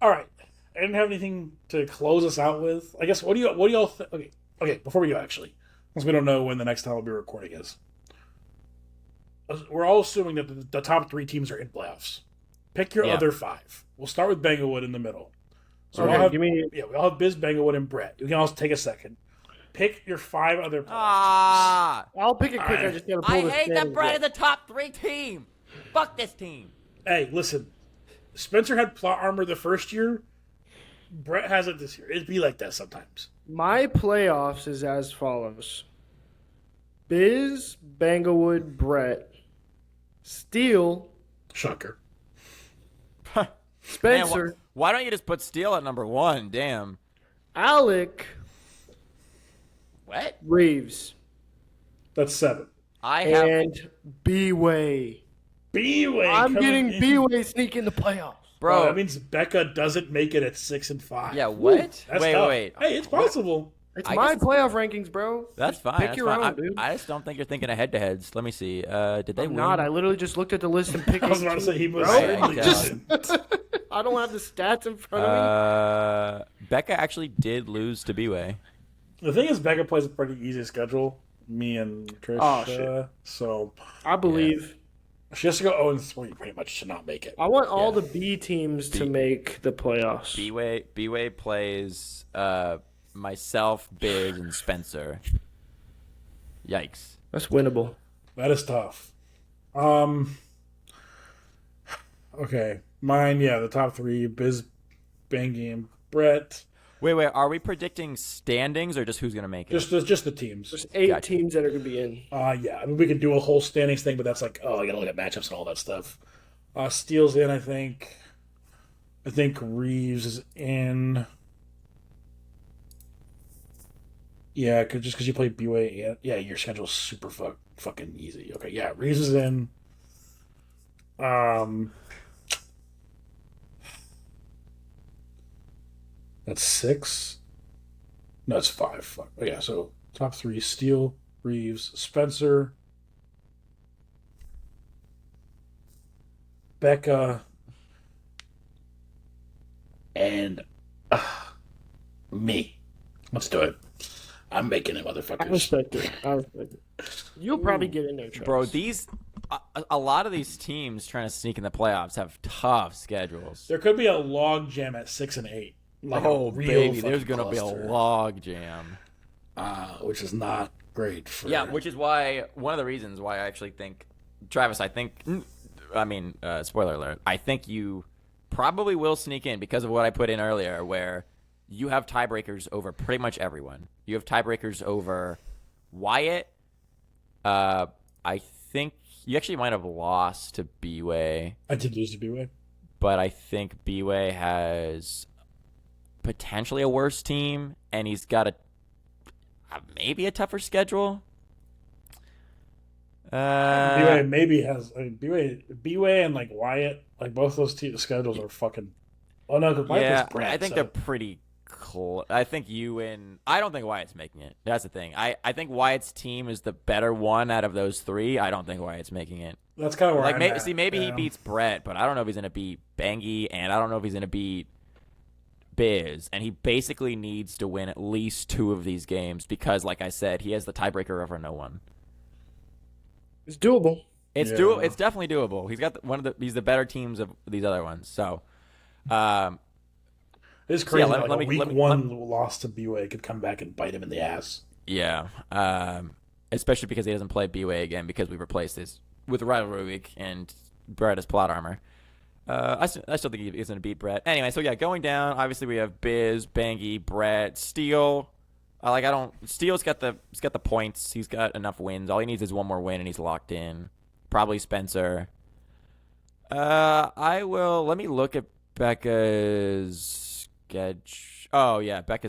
right. I didn't have anything to close us out with. I guess what do y'all okay, before we go actually, because we don't know when the next time we'll be recording is. We're all assuming that the top 3 teams are in playoffs. Pick your other 5. We'll start with Banglewood in the middle. So Okay, we all have Biz, Banglewood, and Brett. You can also take a second. Pick your 5 other playoff I'll pick it quick. I just gotta pull I this hate that standings Brett up. is the top 3 team. Fuck this team. Hey, listen. Spencer had plot armor the first year. Brett has it this year. It'd be like that sometimes. My playoffs is as follows: Biz, Banglewood, Brett, Steele, Shocker. Spencer, Man, why don't you just put Steele at number 1? Damn. Alec, What? Reeves, That's 7. I have. and B-Way. B-Way. I'm coming getting in. B-Way sneaking the playoffs. Bro. That means Becca doesn't make it at 6 and 5. Yeah, what? That's Wait. tough. Hey, it's possible. It's I my guess- playoff rankings, bro. That's fine. Pick That's your fine. own, dude. I just don't think you're thinking of head-to-heads. Let me see. Did they I'm win? not. I literally just looked at the list and picked. I was about to say he was bro. certainly God. just. I don't have the stats in front of me. Becca actually did lose to B-Way. The thing is, Becca plays a pretty easy schedule. Me and Trish. Oh, shit. So I believe. she has to go 0-3 pretty much to not make it. I want all the B teams to make the playoffs. B-Way plays myself, Biz, and Spencer. Yikes. That's winnable. That is tough. Okay. Mine, the top 3, Biz, Bangy, and Brett. Wait. Are we predicting standings or just who's gonna make it? Just the teams. There's 8 Gotcha. teams that are going to be in. Yeah. I mean, we could do a whole standings thing, but that's like, I gotta look at matchups and all that stuff. Steele's in, I think. I think Reeves is in. Yeah, just because you play B-Way, your schedule's super fucking easy. Okay, yeah, Reeves is in. That's 6. No, it's 5. Fuck. Oh, yeah, so top 3: Steele, Reeves, Spencer, Becca, and Me. Let's do it. I'm making it, I motherfuckers. respect it. You'll probably get in there, Travis. Bro, a lot of these teams trying to sneak in the playoffs have tough schedules. There could be a log jam at 6 and 8. Like Oh, a real baby, there's fucking going to be a cluster, log jam. which is not great for. Yeah, which is why one of the reasons why I actually think, Travis, spoiler alert, I think you probably will sneak in because of what I put in earlier, where you have tiebreakers over pretty much everyone. You have tiebreakers over Wyatt. I think you actually might have lost to B-Way. I did lose to B-Way. But I think B-Way has potentially a worse team, and he's got maybe a tougher schedule. B-Way maybe has. I mean, B-Way and like Wyatt, like both those schedules are fucking. Oh no, because Wyatt plays Brett, I think so. they're pretty close. I think I don't think Wyatt's making it. That's the thing. I think Wyatt's team is the better one out of those three. I don't think Wyatt's making it. That's kind of where I'm at. Maybe he beats Brett, but I don't know if he's going to beat Bangy, and I don't know if he's going to beat Biz. And he basically needs to win at least 2 of these games because, like I said, he has the tiebreaker over no one. It's doable. It's doable. It's definitely doable. He's got he's the better teams of these other ones. So, it's crazy. Yeah, Like week one loss to B-Way could come back and bite him in the ass. Yeah, especially because he doesn't play B-Way again because we replaced this with Rivalry Week and Brett as plot armor. I still think he's going to beat Brett. Anyway, so yeah, going down, obviously we have Biz, Bangy, Brett, Steele. Steele's got the points. He's got enough wins. All he needs is one more win and he's locked in. Probably Spencer. Let me look at Becca's schedule. Oh yeah, Becca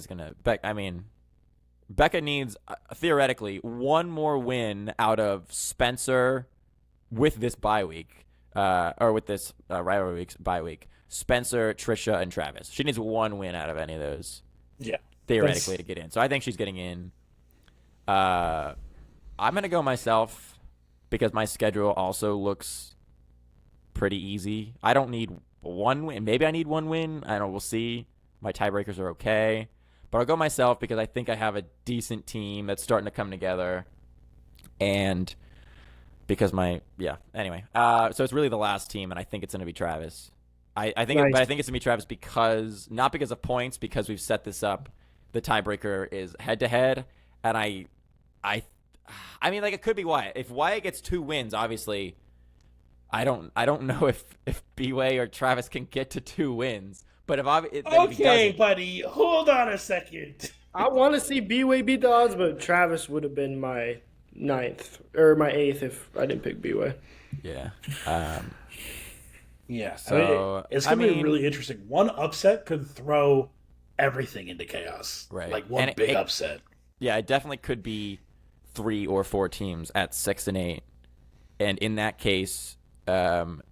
needs theoretically one more win out of Spencer with this bye week, or with this Rivalry Week's bye week. Spencer, Trisha, and Travis. She needs one win out of any of those. Yeah, theoretically to get in. So I think she's getting in. I'm gonna go myself because my schedule also looks pretty easy. I don't need one win. Maybe I need one win. I don't know. We'll see. My tiebreakers are okay. But I'll go myself because I think I have a decent team that's starting to come together. And because anyway. So it's really the last team, and I think it's going to be Travis. I think it's going to be Travis not because of points, because we've set this up. The tiebreaker is head-to-head, and I mean, like, it could be Wyatt. If Wyatt gets 2 wins, obviously, I don't know if B-Way or Travis can get to 2 wins. But if buddy, hold on a second. I want to see B-Way beat the odds, but Travis would have been my 9th or my 8th if I didn't pick B-Way. Yeah. Yeah. So it's gonna be really interesting. One upset could throw everything into chaos. Right. Like one big upset. Yeah, it definitely could be 3 or 4 teams at 6 and 8, and in that case, oh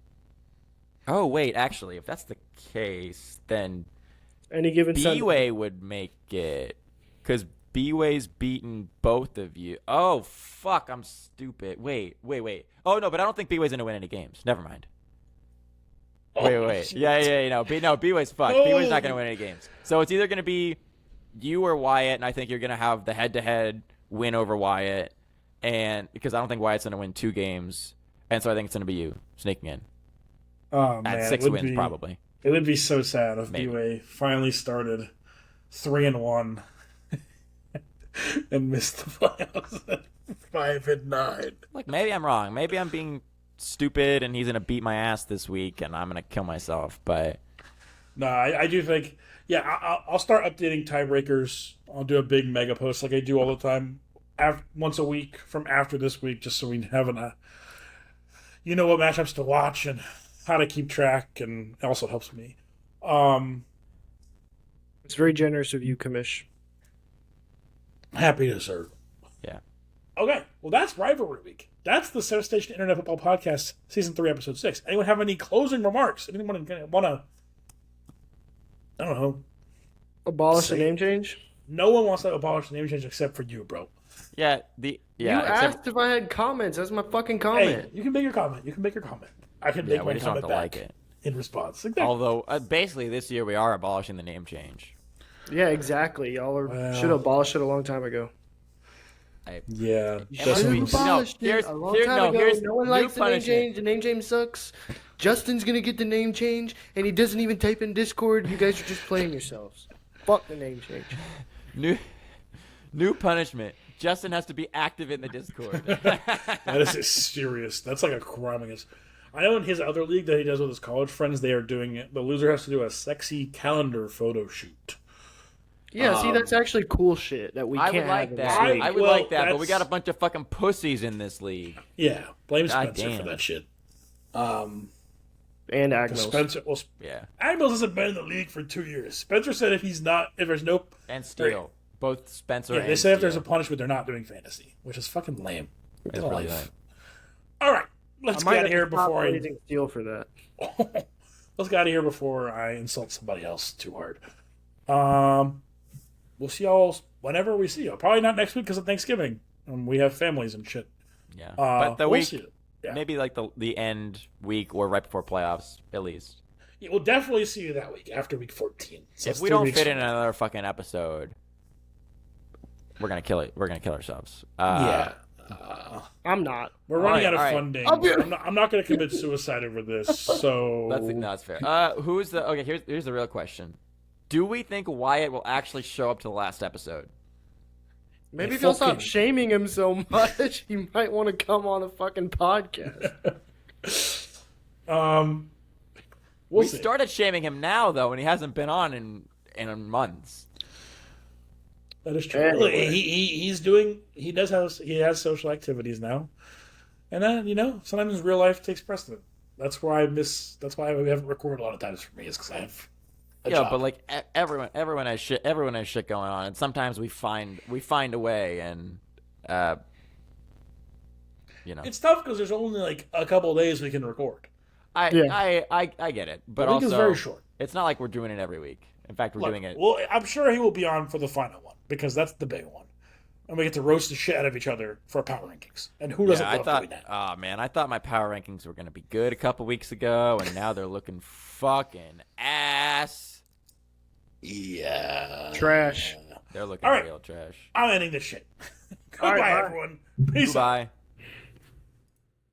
wait, actually, if that's the case, then any given B-Way would make it because B-Way's beaten both of you. Oh fuck, I'm stupid. Wait. Oh no, but I don't think B-Way's gonna win any games. Never mind. Wait. Yeah. No, B-Way's fucked. B-Way's not gonna win any games. So it's either gonna be you or Wyatt, and I think you're gonna have the head-to-head win over Wyatt, and because I don't think Wyatt's gonna win 2 games, and so I think it's gonna be you sneaking in. Oh man, at 6 wins probably. It would be so sad if B-Way finally started 3-1 and missed the playoffs at 5-9. Like, maybe I'm wrong. Maybe I'm being stupid and he's gonna beat my ass this week and I'm gonna kill myself. But no, I do think, I'll start updating tiebreakers. I'll do a big mega post like I do all the time, once a week from after this week, just so we have what matchups to watch and how to keep track, and it also helps me. It's very generous of you, Kamish. Happy to serve. Yeah. Okay, well, that's Rivalry Week. That's the Center Station Internet Football Podcast, Season 3, Episode 6. Anyone have any closing remarks? Anyone want to, I don't know. Abolish the name change? No one wants to abolish the name change except for you, bro. Yeah, you asked if I had comments. That's my fucking comment. Hey, you can make your comment. I can make my comment back in response. Exactly. Although, basically, this year we are abolishing the name change. Yeah, exactly. Should have abolished it a long time ago. Yeah. Should have abolished it a long time ago. No one likes the name change. The name change sucks. Justin's gonna get the name change, and he doesn't even type in Discord. You guys are just playing yourselves. Fuck the name change. New punishment. Justin has to be active in the Discord. That is serious. That's like a crime against. I know in his other league that he does with his college friends, they are doing it. The loser has to do a sexy calendar photo shoot. Yeah, see, that's actually cool shit that we I can't would like have in that. this league. I would Well, like that, but we that's- got a bunch of fucking pussies in this league. Yeah, blame God Spencer damn. for that shit. And Agnos. Spencer, well, Yeah. Agnos hasn't been in the league for 2 years. Spencer said if there's no, And Steele. Both Spencer yeah, and they said if there's a Steele. punishment, they're not doing fantasy, which is fucking lame. It's Get a really life. lame. All right, let's I might get out have of here to stop before raising Steel for that. let's get out of here before I insult somebody else too hard. We'll see y'all whenever we see you. Probably not next week because of Thanksgiving. We have families and shit. Yeah. But the we'll week, see you. Yeah. maybe like the end week or right before playoffs, at least. Yeah, we'll definitely see you that week after week 14. So If it's we 3 don't weeks fit from in another fucking episode, we're gonna kill it. We're gonna kill ourselves. Yeah. I'm not. We're running out of all right. funding. I'll be- I'm not going to commit suicide over this. So That's fair. Who's the okay? Here's the real question: do we think Wyatt will actually show up to the last episode? Maybe if you'll stop fucking- shaming him so much, he might want to come on a fucking podcast. we'll We see. started shaming him now though, and he hasn't been on in months. That is true. Anyway. He has social activities now, and then sometimes real life takes precedent. That's why we haven't recorded a lot of times for me is because I have a Yeah, job. but like everyone has shit going on, and sometimes we find a way, and it's tough because there's only like a couple of days we can record. I get it, but The week also is very short. it's not like we're doing it every week. In fact, we're Look, doing it. Well, I'm sure he will be on for the final one because that's the big one, and we get to roast the shit out of each other for power rankings. And who doesn't I love thought, doing that? oh man, I thought my power rankings were gonna be good a couple weeks ago, and now they're looking fucking ass. Yeah. Trash. They're looking All right. real trash. I'm ending this shit. Goodbye, right, bye. everyone. Peace out. Goodbye.